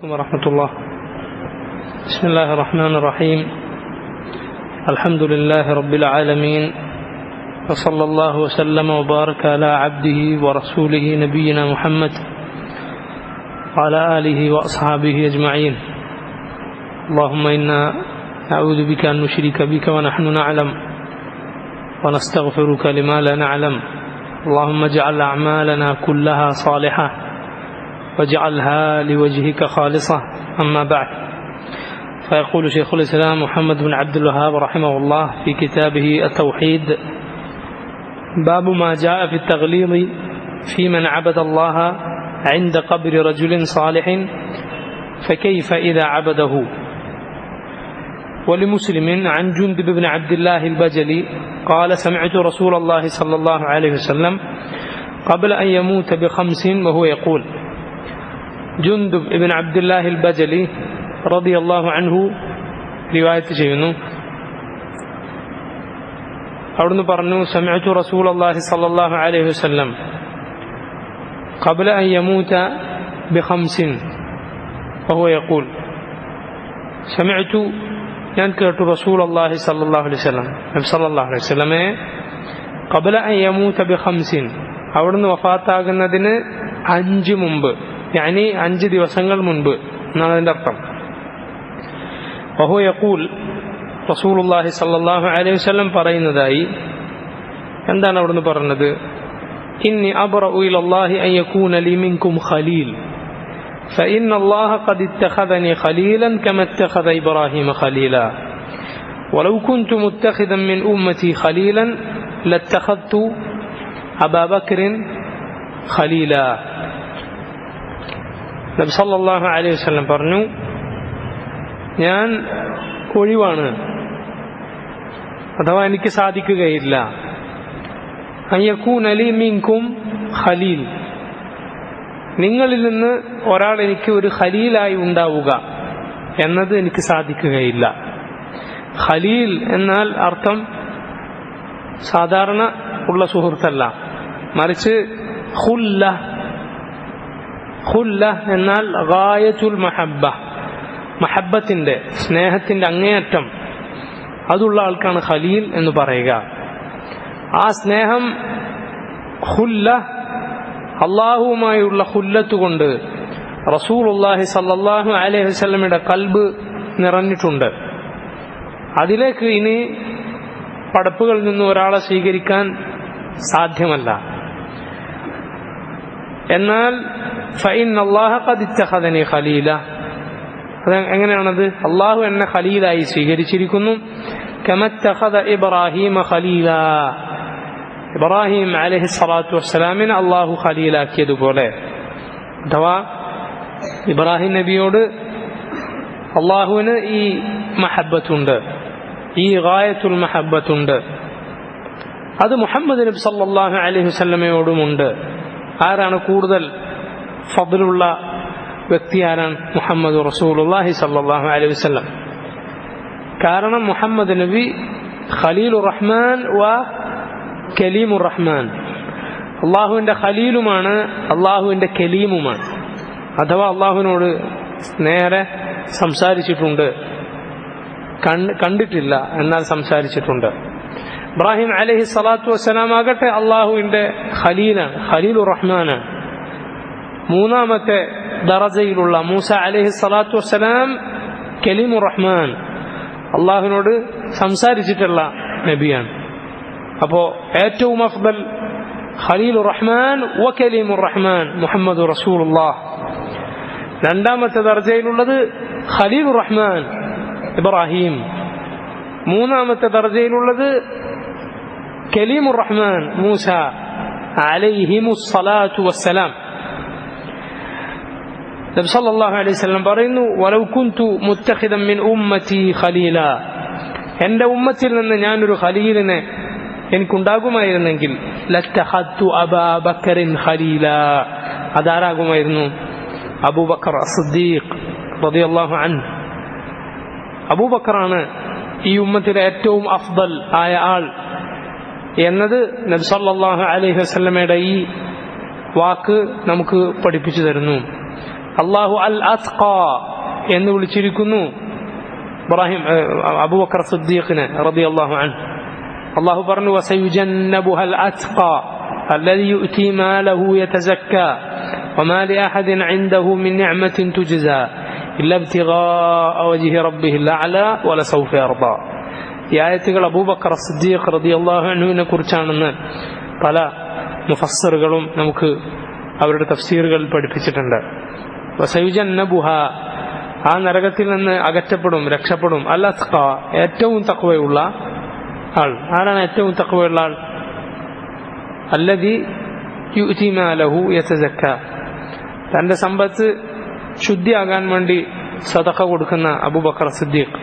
ورحمة الله. بسم الله الرحمن الرحيم. الحمد لله رب العالمين، وصلى الله وسلم وبارك على عبده ورسوله نبينا محمد وعلى آله وأصحابه أجمعين. اللهم إنا نعوذ بك أن نشرك بك ونحن نعلم، ونستغفرك لما لا نعلم. اللهم اجعل أعمالنا كلها صالحة واجعلها لوجهك خالصة. أما بعد، فيقول شيخ الإسلام محمد بن عبد الوهاب رحمه الله في كتابه التوحيد: باب ما جاء في التغليظ في من عبد الله عند قبر رجل صالح فكيف إذا عبده. ولمسلم عن جندب بن عبد الله البجلي قال: سمعت رسول الله صلى الله عليه وسلم قبل أن يموت ب5 وهو يقول. ജുന്ദുബ് ഇബ്ൻ അബ്ദുല്ലാഹിൽ ബജലി റളിയല്ലാഹു അൻഹു റിവായത്ത് ചെയ്യുന്നു, അവിടുന്ന് പറഞ്ഞു: സമഅതു റസൂലുള്ളാഹി സ്വല്ലല്ലാഹു അലൈഹി വസല്ലം ഖബ്ല അൻ യമൂത ബി5 വഹുവ യഖൂൽ. സമഅതു, ഞാൻ കേട്ടു, റസൂലുള്ളാഹി സ്വല്ലല്ലാഹു അലൈഹി വസല്ലം, നബി സല്ലല്ലാഹു അലൈഹി വസല്ലമയെ ഖബ്ല അൻ യമൂത ബി5, അവിടുന്ന് വഫാത്താകുന്നതിന് 5 മുമ്പ്, യാനി 5 ദിവസങ്ങൾ മുൻപ് എന്നാണ് അതിൻ്റെ അർത്ഥം. വഹു യഖൂൽ, റസൂലുള്ളാഹി സ്വല്ലല്ലാഹു അലൈഹി വസല്ലം പറയുന്നതായി. എന്താണ് അവിടുന്ന് പറഞ്ഞത്? ഇന്നി അബ്റഉ ഇലല്ലാഹി അൻ യകൂന ലി മിൻകും ഖലീൽ ഫഇന്ന അല്ലാഹ ഖദ് ഇത്തഖദനി ഖലീലൻ കമാ ഇത്തഖദ ഇബ്രാഹീമ ഖലീല വലൗ കുൻതു മുത്തഖിദൻ മിൻ ഉമ്മതി ഖലീലൻ ലത്തഖദ്തു അബാ ബക്രിൻ ഖലീല. നബി സല്ലല്ലാഹു അലൈഹി വസല്ലം പറഞ്ഞു, ഞാൻ ഒഴിവാണ്, അഥവാ എനിക്ക് സാധിക്കുകയില്ല, അയ്യകൂന ലി മിൻകും ഖലീൽ, നിങ്ങളിൽ നിന്ന് ഒരാൾ എനിക്ക് ഒരു ഖലീലായി ഉണ്ടാവുക എന്നത് എനിക്ക് സാധിക്കുകയില്ല. ഖലീൽ എന്നാൽ അർത്ഥം സാധാരണ ഉള്ള സുഹൃത്തല്ല, മറിച്ച് ഖുല്ല. ഖുല്ല എന്നാൽ ഗായത്തുൽ മഹബ്ബ, മഹബ്ബത്തിന്റെ, സ്നേഹത്തിന്റെ അങ്ങേയറ്റം, അതുള്ള ആൾക്കാണ് ഖലീൽ എന്ന് പറയുക. ആ സ്നേഹം ഖുല്ല, അള്ളാഹുവുമായുള്ള ഖുല്ലത്ത് കൊണ്ട് റസൂലുള്ളാഹി സ്വല്ലല്ലാഹു അലൈഹി വസല്ലമയുടെ ഖൽബ് നിറഞ്ഞിട്ടുണ്ട്. അതിലേക്ക് ഇനി പടപ്പുകളിൽ നിന്ന് ഒരാളെ സ്വീകരിക്കാൻ സാധ്യമല്ല. എന്നാൽ ഫഇന്ന അല്ലാഹ ഖദ് ഇത്തഖദനി ഖലീല, അത് എങ്ങനെയാണത്? അള്ളാഹു എന്നെ ഖലീലായി സ്വീകരിച്ചിരിക്കുന്നു. കമാ ഇത്തഖദ ഇബ്രാഹീമ ഖലീല, ഇബ്രാഹിം അലൈഹി സ്വലാത്തു വസ്സലാമിനെ അള്ളാഹു ഖലീലാക്കിയതുപോലെ. അഥവാ ഇബ്രാഹിം നബിയോട് അള്ളാഹുവിന് ഈ മഹബ്ബത്തുണ്ട്, ഈ ഗായത്തുൽ മഹബ്ബത്തുണ്ട്. അത് മുഹമ്മദ് നബി സല്ലല്ലാഹു അലൈഹി വസല്ലമയോടുമുണ്ട്. ആരാണ് കൂടുതൽ ഫദ്ലുള്ള വ്യക്തി? ആരാണ്? മുഹമ്മദ് റസൂലുള്ളാഹി സ്വല്ലല്ലാഹു അലൈഹി വസല്ലം. കാരണം മുഹമ്മദ് നബി ഖലീലുർ റഹ്മാൻ വ കലീമുർ റഹ്മാൻ, അള്ളാഹുവിന്റെ ഖലീലുമാണ്, അള്ളാഹുവിന്റെ കലീമുമാണ്. അഥവാ അള്ളാഹുവിനോട് നേരെ സംസാരിച്ചിട്ടുണ്ട്, കണ്ടിട്ടില്ല, എന്നാൽ സംസാരിച്ചിട്ടുണ്ട്. ഇബ്രാഹിം അലൈഹി സ്വലാത്തു വസ്സലാം ആകട്ടെ അള്ളാഹുവിന്റെ ഖലീലാണ്, ഖലീലുർ റഹ്മാനാണ്. മൂന്നാമത്തെ ദറജയിലുള്ള മൂസ അലൈഹി സ്വലാത്തു വസ്സലാം കലീമുർ റഹ്മാൻ, അള്ളാഹുവിനോട് സംസാരിച്ചിട്ടുള്ള നബിയാണ്. അപ്പോ ഏറ്റവും അഫ്ദൽ ഖലീലുർ റഹ്മാൻ വ കലീമുർ റഹ്മാൻ മുഹമ്മദ് റസൂലുള്ളാഹ്. രണ്ടാമത്തെ ദർജയിലുള്ളത് ഖലീലുർ റഹ്മാൻ ഇബ്രാഹിം. മൂന്നാമത്തെ ദർജയിലുള്ളത് കലീമുർ റഹ്മാൻ മൂസ അലൈഹിമുസ് സ്വലാത്തു വസ്സലാം. നബി സല്ലല്ലാഹു അലൈഹി വസല്ലം പറയുന്നു: വലൗ കുൻതു മുത്തഖിദൻ മിൻ ഉമ്മതി ഖലീല, എന്റെ ഉമ്മത്തിൽ നിന്ന് ഞാനൊരു ഖലീലിനെ എനിക്കുണ്ടാകുമായിരുന്നെങ്കിൽ ലത്തഖദ്തു അബാ ബക്രിൻ ഖലീല, അതാരാകുമായിരുന്നു? അബൂബക്കർ അസ്സദീഖ് റളിയല്ലാഹു അൻഹു. അബൂബക്കറാണ് ഈ ഉമ്മത്തിലെ ഏറ്റവും അഫ്ദൽ ആയ ആൾ എന്നത് നബി സല്ലല്ലാഹു അലൈഹി വസല്ലമയുടെ ഈ വാക്ക് നമുക്ക് പഠിപ്പിച്ചു തരുന്നു. അല്ലാഹു അൽ അത്ഖ എന്ന് വിളിച്ചിരിക്കുന്നു ഇബ്രാഹിം അബൂബക്കർ സിദ്ദീഖിനെ റളിയല്ലാഹു അൻഹു. അല്ലാഹു പറഞ്ഞു വസയുജന്നബുഹൽ അത്ഖ الذي يؤتي ماله يتزكى وما لأحد عنده من نعمة تجزى إلا ابتغاء وجه ربه الأعلى ولسوف يرضى. ഈ ആയത്തുകൾ അബൂബക്കർ സിദ്ദീഖ് റളിയല്ലാഹു അൻഹുവിനെ കുറിച്ചാണെന്ന് പല മുഫസ്സിറുകളും നമുക്ക് അവരുടെ തഫ്സീറുകളിൽ പഠിപ്പിച്ചിട്ടുണ്ട്. വസയുജന്നബുഹ, ആ നരകത്തിൽ നിന്ന് അകറ്റപ്പെടും, രക്ഷപ്പെടും. അൽ അത്ഖ, ഏറ്റവും തഖ്വയുള്ള ആൾ. ആരാണ് ഏറ്റവും തഖ്വയുള്ള ആൾ? അല്ലദി യുഅ്തി മാലഹു യതസക്ക, തന്റെ സമ്പത്ത് ശുദ്ധിയാകാൻ വേണ്ടി സദഖ കൊടുക്കുന്ന അബൂബക്കർ സിദ്ദീഖ്.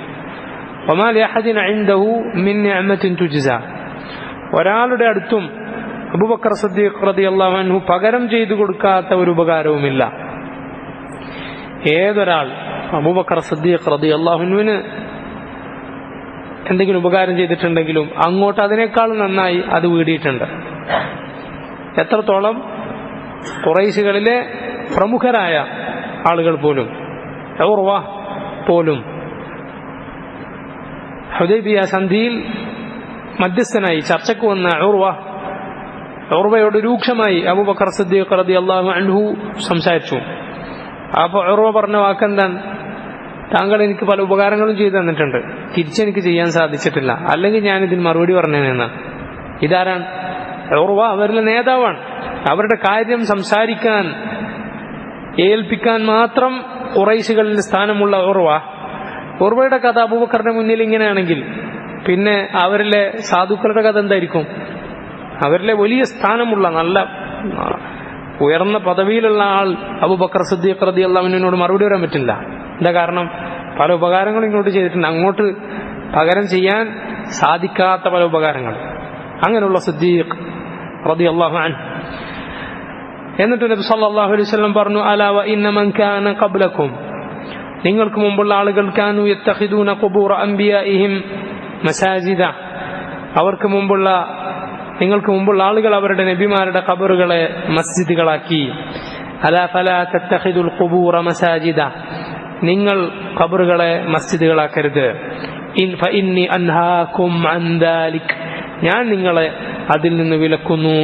വമാ ലിഅഹദിൻ ഇൻദഹു മിൻ നിഅമത്തിൻ തുജ്സ, ഒരാളുടെ അടുത്തും അബൂബക്കർ സിദ്ദീഖ് റളിയല്ലാഹു അൻഹു പകരം ചെയ്തു കൊടുക്കാത്ത ഒരു ഉപകാരവുമില്ല. ഏതൊരാൾ അബൂബക്കർ സിദ്ദീഖ് റളിയല്ലാഹു അൻഹുവിന് എന്തെങ്കിലും ഉപകാരം ചെയ്തിട്ടുണ്ടെങ്കിലും അങ്ങോട്ട് അതിനേക്കാൾ നന്നായി അത് വീടിയിട്ടുണ്ട്. എത്രത്തോളം ഖുറൈശികളിലെ പ്രമുഖരായ ആളുകൾ പോലും, ഉർവ പോലും ഹുദൈബിയ സന്ധിയിൽ മധ്യസ്ഥനായി ചർച്ചയ്ക്ക് വന്ന ഉർവയോട് രൂക്ഷമായി അബൂബക്കർ സിദ്ദീഖ് റളിയല്ലാഹു അൻഹു സംസാരിച്ചു. അപ്പോൾ ഉർവ പറഞ്ഞ വാക്കെന്താണ്? താങ്കൾ എനിക്ക് പല ഉപകാരങ്ങളും ചെയ്തു തന്നിട്ടുണ്ട്, തിരിച്ചെനിക്ക് ചെയ്യാൻ സാധിച്ചിട്ടില്ല, അല്ലെങ്കിൽ ഞാൻ ഇതിന് മറുപടി പറഞ്ഞേനെന്ന്. ഇതാരാണ്? ഉർവ അവരിലെ നേതാവാണ്. അവരുടെ കാര്യം സംസാരിക്കാൻ ഏൽപ്പിക്കാൻ മാത്രം ഖുറൈശികളിൽ സ്ഥാനമുള്ള ഉർവയുടെ കഥ അബൂബക്കറിന്റെ മുന്നിൽ ഇങ്ങനെയാണെങ്കിൽ പിന്നെ അവരിലെ സാധുക്കളുടെ കഥ എന്തായിരിക്കും? അവരിലെ വലിയ സ്ഥാനമുള്ള നല്ല ഉയർന്ന പദവിയിലുള്ള ആൾ അബൂബക്കർ സിദ്ദീഖ് റളിയല്ലാഹു അൻഹുവിനോട് മറുപടി പറയാൻ പറ്റില്ല. എന്താ കാരണം? പല ഉപകാരങ്ങളും ഇങ്ങോട്ട് ചെയ്തിട്ടുണ്ട്, അങ്ങോട്ട് പകരം ചെയ്യാൻ സാധിക്കാത്ത പല ഉപകാരങ്ങൾ. അങ്ങനെയുള്ള സിദ്ദീഖ് റളിയല്ലാഹു അൻഹു. എന്നിട്ട് നബി സല്ലല്ലാഹു അലൈഹി വസല്ലം പറഞ്ഞു, അലാ വ ഇന്ന മൻ കാന ഖബ്ലകും, നിങ്ങൾക്ക് മുമ്പുള്ള ആളുകൾ കാനു യത്തഖിദൂന ഖുബൂറ അംബിയാഇഹിം മസാജിദ, നിങ്ങൾക്ക് മുമ്പുള്ള ആളുകൾ അവരുടെ നബിമാരുടെ ഖബറുകളെ മസ്ജിദുകളാക്കി. അലാ ഫലാ തത്തഖിദുൽ ഖുബൂറ മസാജിദ, നിങ്ങൾ ഖബറുകളെ മസ്ജിദുകളാക്കരുത്. ഫഇന്നി അൻഹാകും അൻ ദാലിക്, ഞാൻ നിങ്ങളെ അതിൽ നിന്ന് വിലക്കുന്നു.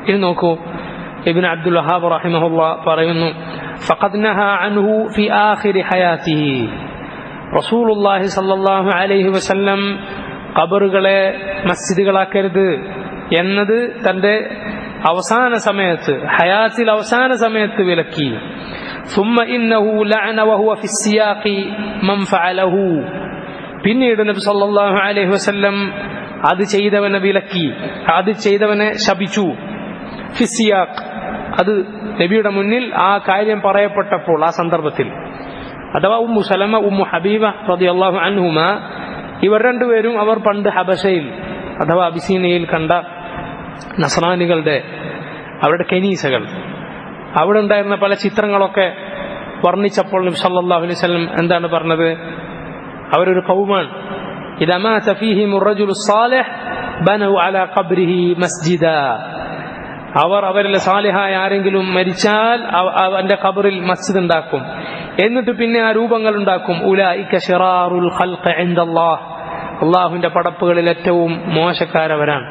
ഇത് നോക്കൂ, ഇബ്നു അബ്ദുൽ വഹാബ് റഹിമഹുല്ലാഹ് പറയുന്നു, ഫഖദ് നഹാ അൻഹു ഫി ആഖിരി ഹയാതിഹി, റസൂലുള്ളാഹി സ്വല്ലല്ലാഹു അലൈഹി വസല്ലം ഖബറുകളെ മസ്ജിദുകളാക്കരുത് എന്നത് തന്റെ അവസാന സമയത്ത്, ഹയാത്തിൽ അവസാന സമയത്ത് വിലക്കി. ثم إنه لعن وهو في السياق من فعله, പിന്നീട് നബി സല്ലല്ലാഹു അലൈഹി വസല്ലം അത് ചെയ്തവനെ വിലക്കി, അത് ചെയ്തവനെ ശപിച്ചു. ഫി സിയാഖ്, അത് നബിയുടെ മുന്നിൽ ആ കാര്യം പറയപ്പെട്ടപ്പോൾ, ആ സന്ദർഭത്തിൽ. അഥവാ ഉമ്മു സലമ, ഉമ്മു ഹബീബ റളിയല്ലാഹു അൻഹുമ, ഇവർ രണ്ടുപേരും അവർ പണ്ട് ഹബശയിൽ അഥവാ അബിസീനയിൽ കണ്ട നസ്രാനികളുടെ അവരുടെ കനീസകൾ, അവിടെ ഉണ്ടായിരുന്ന പല ചിത്രങ്ങളൊക്കെ വർണ്ണിച്ചപ്പോൾ നബി സല്ലല്ലാഹു അലൈഹി വസല്ലം എന്താണ് പറഞ്ഞത്? അവരൊരു ഖൗമാണ്, ഇദാ മാത ഫീഹിമുർ റജുലു സ്സാലിഹ് ബനു അലാ ഖബ്രിഹി മസ്ജിദ, അവരിലെ സാലിഹായ ആരെങ്കിലും മരിച്ചാൽ അവന്റെ ഖബറിൽ മസ്ജിദ് ഉണ്ടാക്കും, എന്നിട്ട് പിന്നെ ആ രൂപങ്ങൾ ഉണ്ടാക്കും. ഉലൈക ശിറാറുൽ ഖൽഖ് ഇൻദല്ലാഹ്, അല്ലാഹുവിന്റെ പടപ്പുകളിൽ ഏറ്റവും മോശക്കാരവരാണ്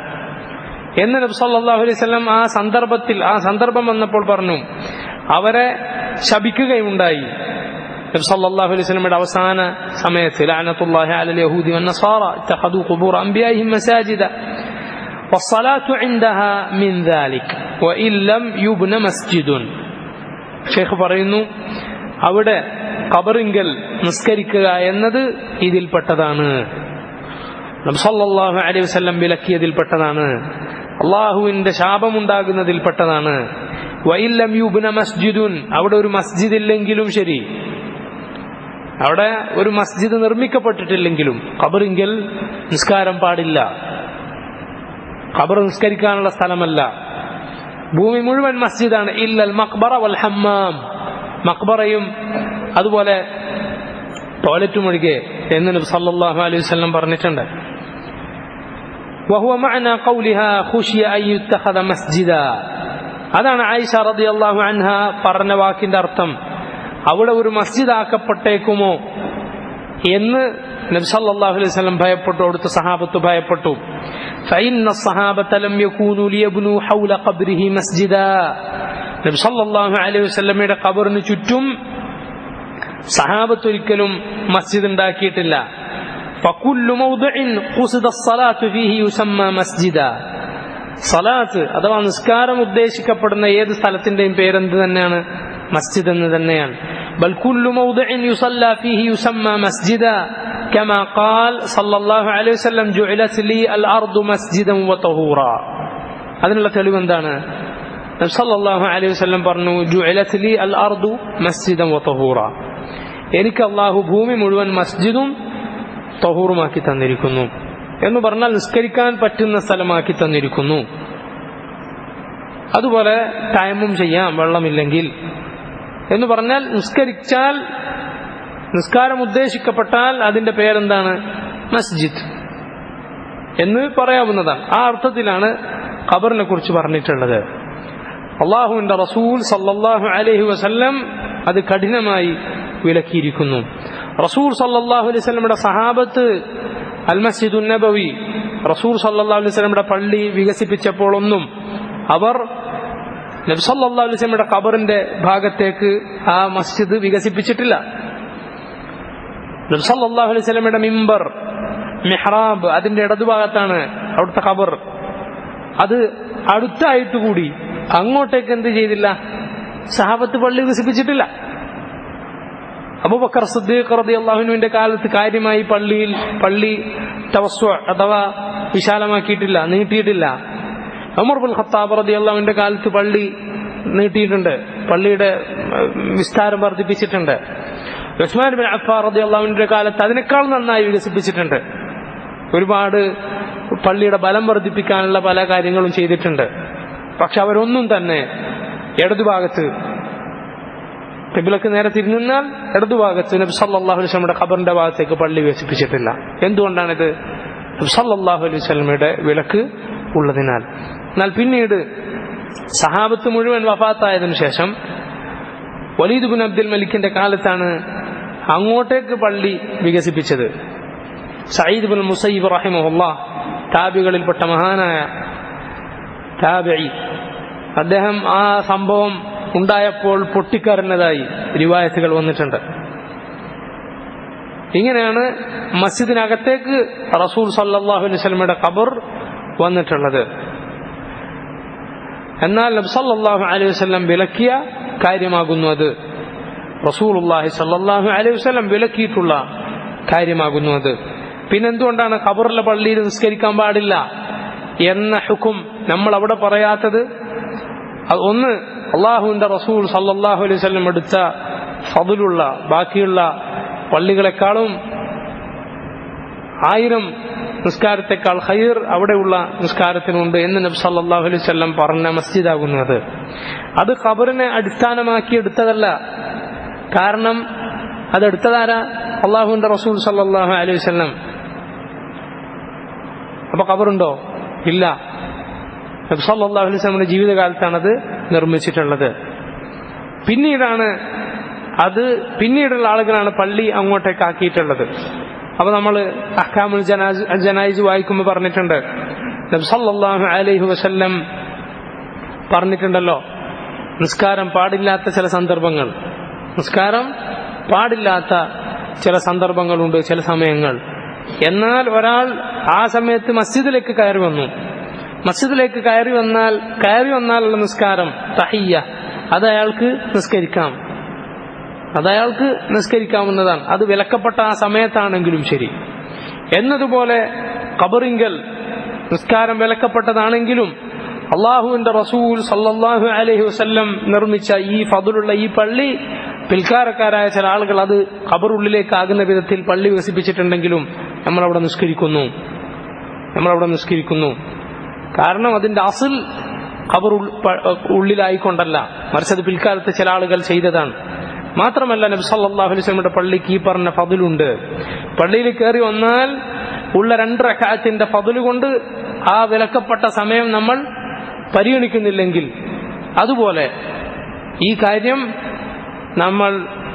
എന്ന് നബി സല്ലല്ലാഹു അലൈഹി വസല്ലം ആ സന്ദർഭം വന്നപ്പോൾ പറഞ്ഞു. അവരെ ശപിക്കുകയുണ്ടായി. നബി സല്ലല്ലാഹു അലൈഹി വസല്ലമയുടെ അവസാന സമയത്ത് ലഅനത്തുല്ലാഹി അലൽ യഹൂദി വന്നസാറ ഇത്തഖദു ഖുബൂറ അംബിയാഇഹിം മസാജിദ വസ്സലാത്തു ഇൻദഹാ മിൻ ദാലിക് വഇൻ ലം യുബ്ന മസ്ജിദുൻ. ഷെയ്ഖ് പറയുന്നു, അവിടെ ഖബറിങ്കൽ നിസ്കരിക്കുക എന്നത് ഇതിൽപ്പെട്ടതാണ്, നബി സല്ലല്ലാഹു അലൈഹി വസല്ലം വിലക്കിയതിൽപ്പെട്ടതാണ്, അള്ളാഹുവിന്റെ ശാപമുണ്ടാകുന്നതിൽപ്പെട്ടതാണ്. വഇൻ ലം യുബ്ന മസ്ജിദുൻ, അവിടെ ഒരു മസ്ജിദ് ഇല്ലെങ്കിലും ശരി, അവിടെ ഒരു മസ്ജിദ് നിർമ്മിക്കപ്പെട്ടിട്ടില്ലെങ്കിലും ഖബറിങ്കൽ നിസ്കാരം പാടില്ല. ഖബർ നിസ്കരിക്കാനുള്ള സ്ഥലമല്ല, ഭൂമി മുഴുവൻ മസ്ജിദാണ്. ഇല്ലൽ മഖ്ബറ വൽ ഹമ്മാം, മഖ്ബറയും അതുപോലെ ടോയ്ലറ്റും ഒഴികെ എന്ന് നബി സല്ലല്ലാഹു അലൈഹി വസല്ലം പറഞ്ഞിട്ടുണ്ട്. വഹുവ മഅന ഖൗലിഹാ ഖുശിയ അൻ യുത്തഖദ മസ്ജിദ, അതാണ് ആയിഷ റളിയല്ലാഹു അൻഹ പറഞ്ഞ വാക്കിന്റെ അർത്ഥം. അവിടെ ഒരു മസ്ജിദ് ആക്കപ്പെട്ടേക്കുമോ എന്ന് നബി സല്ലല്ലാഹു അലൈഹി വസല്ലം ഭയപ്പെട്ടു, അവിടുത്തെ സഹാബത്ത് ഭയപ്പെട്ടു. ഫഇന്ന الصحابة لم يكونوا ليبنوا حول قبره مسجدا. നബി സല്ലല്ലാഹു അലൈഹി വസല്ലമയുടെ ഖബറിന് ചുറ്റും സഹാബത്ത് ഒരിക്കലും മസ്ജിദ് ഉണ്ടാക്കിയിട്ടില്ല. فكل موضع قصد الصلاة فيه يسمى مسجدا. സലാത്ത് അഥവാ നിസ്കാരം ഉദ്ദേശിക്കപ്പെടുന്ന ഏത് സ്ഥലത്തിന്റെയും പേരെന്ത് തന്നെയാണ്? മസ്ജിദ് എന്ന് തന്നെയാണ്. بل كل موضع يصلى فيه يسمى مسجدا كما قال صلى الله عليه وسلم جعلت لي الأرض مسجدا وطهورا. അതിനുള്ള തെളിവ് എന്താണ്? നബി സല്ലല്ലാഹു അലൈഹി വസല്ലം പറഞ്ഞു, ജുഇലത് ലി അൽ അർദു മസ്ജിദൻ വതഹൂറ, എനിക്ക് അല്ലാഹു ഭൂമി മുഴുവൻ മസ്ജിദും തഹൂറുമാക്കി തന്നിരിക്കുന്നു എന്ന് പറഞ്ഞാൽ നിസ്കരിക്കാൻ പറ്റുന്ന സ്ഥലമാക്കി തന്നിരിക്കുന്നു. അതുപോലെ തയമ്മും ചെയ്യാം വെള്ളമില്ലെങ്കിൽ എന്ന് പറഞ്ഞാൽ നിസ്കരിച്ചാൽ, നിസ്കാരം ഉദ്ദേശിക്കപ്പെട്ടാൽ അതിന്റെ പേരെന്താണ്? മസ്ജിദ് എന്ന് പറയാവുന്നതാണ്. ആ അർത്ഥത്തിലാണ് ഖബറിനെ കുറിച്ച് പറഞ്ഞിട്ടുള്ളത്. അള്ളാഹുവിന്റെ റസൂൽ സല്ലല്ലാഹു അലൈഹി വസല്ലം അത് കഠിനമായി വിലക്കിയിരിക്കുന്നു. റസൂൽ സല്ലല്ലാഹു അലൈഹി വസല്ലമയുടെ സഹാബത്ത് അൽ മസ്ജിദുൻ നബവി, റസൂൽ സല്ലല്ലാഹു അലൈഹി വസല്ലമയുടെ പള്ളി വികസിപ്പിച്ചപ്പോൾ ഒന്നും അവർ നബി സല്ലല്ലാഹു അലൈഹി വസല്ലമയുടെ ഖബറിന്റെ ഭാഗത്തേക്ക് ആ മസ്ജിദ് വികസിപ്പിച്ചിട്ടില്ല. നബി സല്ലല്ലാഹു അലൈഹി വസല്ലമയുടെ മിമ്പർ, മിഹ്റാബ് അതിന്റെ ഇടതുഭാഗത്താണ് അവിടുത്തെ ഖബർ. അത് അടുത്തായിട്ട് കൂടി അങ്ങോട്ടേക്ക് എന്ത് ചെയ്തില്ല? സഹാബത്ത് പള്ളി വികസിപ്പിച്ചിട്ടില്ല. അബൂബക്കർ സിദ്ദീഖ് റളിയല്ലാഹു അൻഹുവിന്റെ കാലത്ത് കാര്യമായി പള്ളി തവസ്സുഅ അഥവാ വിശാലമാക്കിയിട്ടില്ല, നീട്ടിയിട്ടില്ല. ഉമർ ഇബ്നുൽ ഖത്താബ് റളിയല്ലാഹു അൻഹുവിന്റെ കാലത്ത് പള്ളി നീട്ടിയിട്ടുണ്ട്, പള്ളിയുടെ വിസ്താരം വർദ്ധിപ്പിച്ചിട്ടുണ്ട്. ഉസ്മാൻ ഇബ്നു അഫ്ഫാൻ റളിയല്ലാഹു അൻഹുവിന്റെ കാലത്ത് അതിനേക്കാൾ നന്നായി വികസിപ്പിച്ചിട്ടുണ്ട്. ഒരുപാട് പള്ളിയുടെ ബലം വർദ്ധിപ്പിക്കാനുള്ള പല കാര്യങ്ങളും ചെയ്തിട്ടുണ്ട്. പക്ഷെ അവരൊന്നും തന്നെ ഇടതുഭാഗത്ത്, ഖിബ്ലക്ക് നേരെ തിരിഞ്ഞാൽ ഇടതുഭാഗത്ത് നബി സല്ലല്ലാഹു അലൈഹി വസല്ലമയുടെ ഖബറിന്റെ ഭാഗത്തേക്ക് പള്ളി വികസിപ്പിച്ചിട്ടില്ല. എന്തുകൊണ്ടാണിത്? നബി സല്ലല്ലാഹു അലൈഹി വസല്ലമയുടെ വിലക്ക് ഉള്ളതിനാൽ. എന്നാൽ പിന്നീട് സഹാബത്ത് മുഴുവൻ വഫാത്തായതിനു ശേഷം വലീദ് ഇബ്നു അബ്ദുൽ മലിക്കിന്റെ കാലത്താണ് അങ്ങോട്ടേക്ക് പള്ളി വികസിപ്പിച്ചത്. സഈദ് ഇബ്നുൽ മുസയ്യിബ് റഹിമഹുല്ലാഹ്, താബികളിൽപ്പെട്ട മഹാനായ താബിഈ, അദ്ദേഹം ആ സംഭവം ഉണ്ടായപ്പോൾ പൊട്ടിക്കരഞ്ഞതായി റിവായത്തുകൾ വന്നിട്ടുണ്ട്. ഇങ്ങനെയാണ് മസ്ജിദിനകത്തേക്ക് റസൂൽ സല്ലല്ലാഹു അലൈഹി വസല്ലമയുടെ ഖബർ വന്നിട്ടുള്ളത്. എന്നാൽ നബി സല്ലല്ലാഹു അലൈഹി വസല്ലം വിലക്കിയ കാര്യമാകുന്നു അത്. റസൂലുള്ളാഹി സല്ലല്ലാഹു അലൈഹി വസല്ലം വിലക്കിയിട്ടുള്ള കാര്യമാകുന്നു അത്. പിന്നെന്തുകൊണ്ടാണ് ഖബറിലെ പള്ളിയിൽ നിസ്കരിക്കാൻ പാടില്ല എന്ന ഹുക്കും നമ്മൾ അവിടെ പറയാത്തത്? ഒന്ന്, അള്ളാഹുവിന്റെ റസൂൽ സല്ലല്ലാഹു അലൈഹി വസല്ലം എടുത്ത ഫضലുള്ള ബാക്കിയുള്ള പള്ളികളെക്കാളും 1000 നിസ്കാരത്തെക്കാൾ ഖൈർ അവിടെയുള്ള നിസ്കാരത്തിനുണ്ട് എന്ന് നബി സല്ലല്ലാഹു അലൈഹി വസല്ലം പറഞ്ഞ മസ്ജിദാകുന്നത്. അത് ഖബറിനെ അടിസ്ഥാനമാക്കി എടുത്തതല്ല. കാരണം അതെടുത്തതാരാ? അള്ളാഹുവിന്റെ റസൂൽ സല്ലല്ലാഹു അലൈഹി വസല്ലം. അപ്പൊ ഖബറുണ്ടോ? ഇല്ല. നബി സല്ലല്ലാഹു അലൈഹി വസല്ലമയുടെ ജീവിതകാലത്താണ് അത് നിർമ്മിച്ചിട്ടുള്ളത്. പിന്നീടുള്ള ആളുകളാണ് പള്ളി അങ്ങോട്ടേക്ക് ആക്കിയിട്ടുള്ളത്. അപ്പൊ നമ്മൾ അഹ്കാമുൽ ജനായിസ് വായിക്കുമ്പോൾ പറഞ്ഞിട്ടുണ്ട്, നബി സല്ലല്ലാഹു അലൈഹി വസല്ലം പറഞ്ഞിട്ടുണ്ടല്ലോ, നിസ്കാരം പാടില്ലാത്ത ചില സന്ദർഭങ്ങളുണ്ട്, ചില സമയങ്ങൾ. എന്നാൽ ഒരാൾ ആ സമയത്ത് മസ്ജിദിലേക്ക് കയറി വന്നാലുള്ള നിസ്കാരം തഹിയ്യ, അതയാൾക്ക് നിസ്കരിക്കാവുന്നതാണ്. അത് വിലക്കപ്പെട്ട ആ സമയത്താണെങ്കിലും ശരി. എന്നതുപോലെ ഖബറിങ്കൽ നിസ്കാരം വിലക്കപ്പെട്ടതാണെങ്കിലും അള്ളാഹുവിന്റെ റസൂൽ സല്ലല്ലാഹു അലൈഹി വസല്ലം നിർമ്മിച്ച ഈ ഫضലുള്ള ഈ പള്ളി പിൽക്കാരക്കാരായ ചില ആളുകൾ അത് ഖബറുള്ളിലേക്ക് ആകുന്ന വിധത്തിൽ പള്ളി വികസിപ്പിച്ചിട്ടുണ്ടെങ്കിലും നമ്മളവിടെ നിസ്കരിക്കുന്നു. കാരണം അതിന്റെ അസ്ൽ ഖബർ ഉള്ളിലായിക്കൊണ്ടല്ല, മറിച്ച് അത് പിൽക്കാലത്ത് ചില ആളുകൾ ചെയ്തതാണ്. മാത്രമല്ല നബി സല്ലല്ലാഹു അലൈഹി വസല്ലമയുടെ പള്ളിക്ക് ഈ പറഞ്ഞ ഫضലുണ്ട്. പള്ളിയിൽ കയറി വന്നാൽ ഉള്ള 2 റക്അത്തിന്റെ ഫضല് കൊണ്ട് ആ വിലക്കപ്പെട്ട സമയം നമ്മൾ പരിഗണിക്കുന്നില്ലെങ്കിൽ അതുപോലെ ഈ കാര്യം നമ്മൾ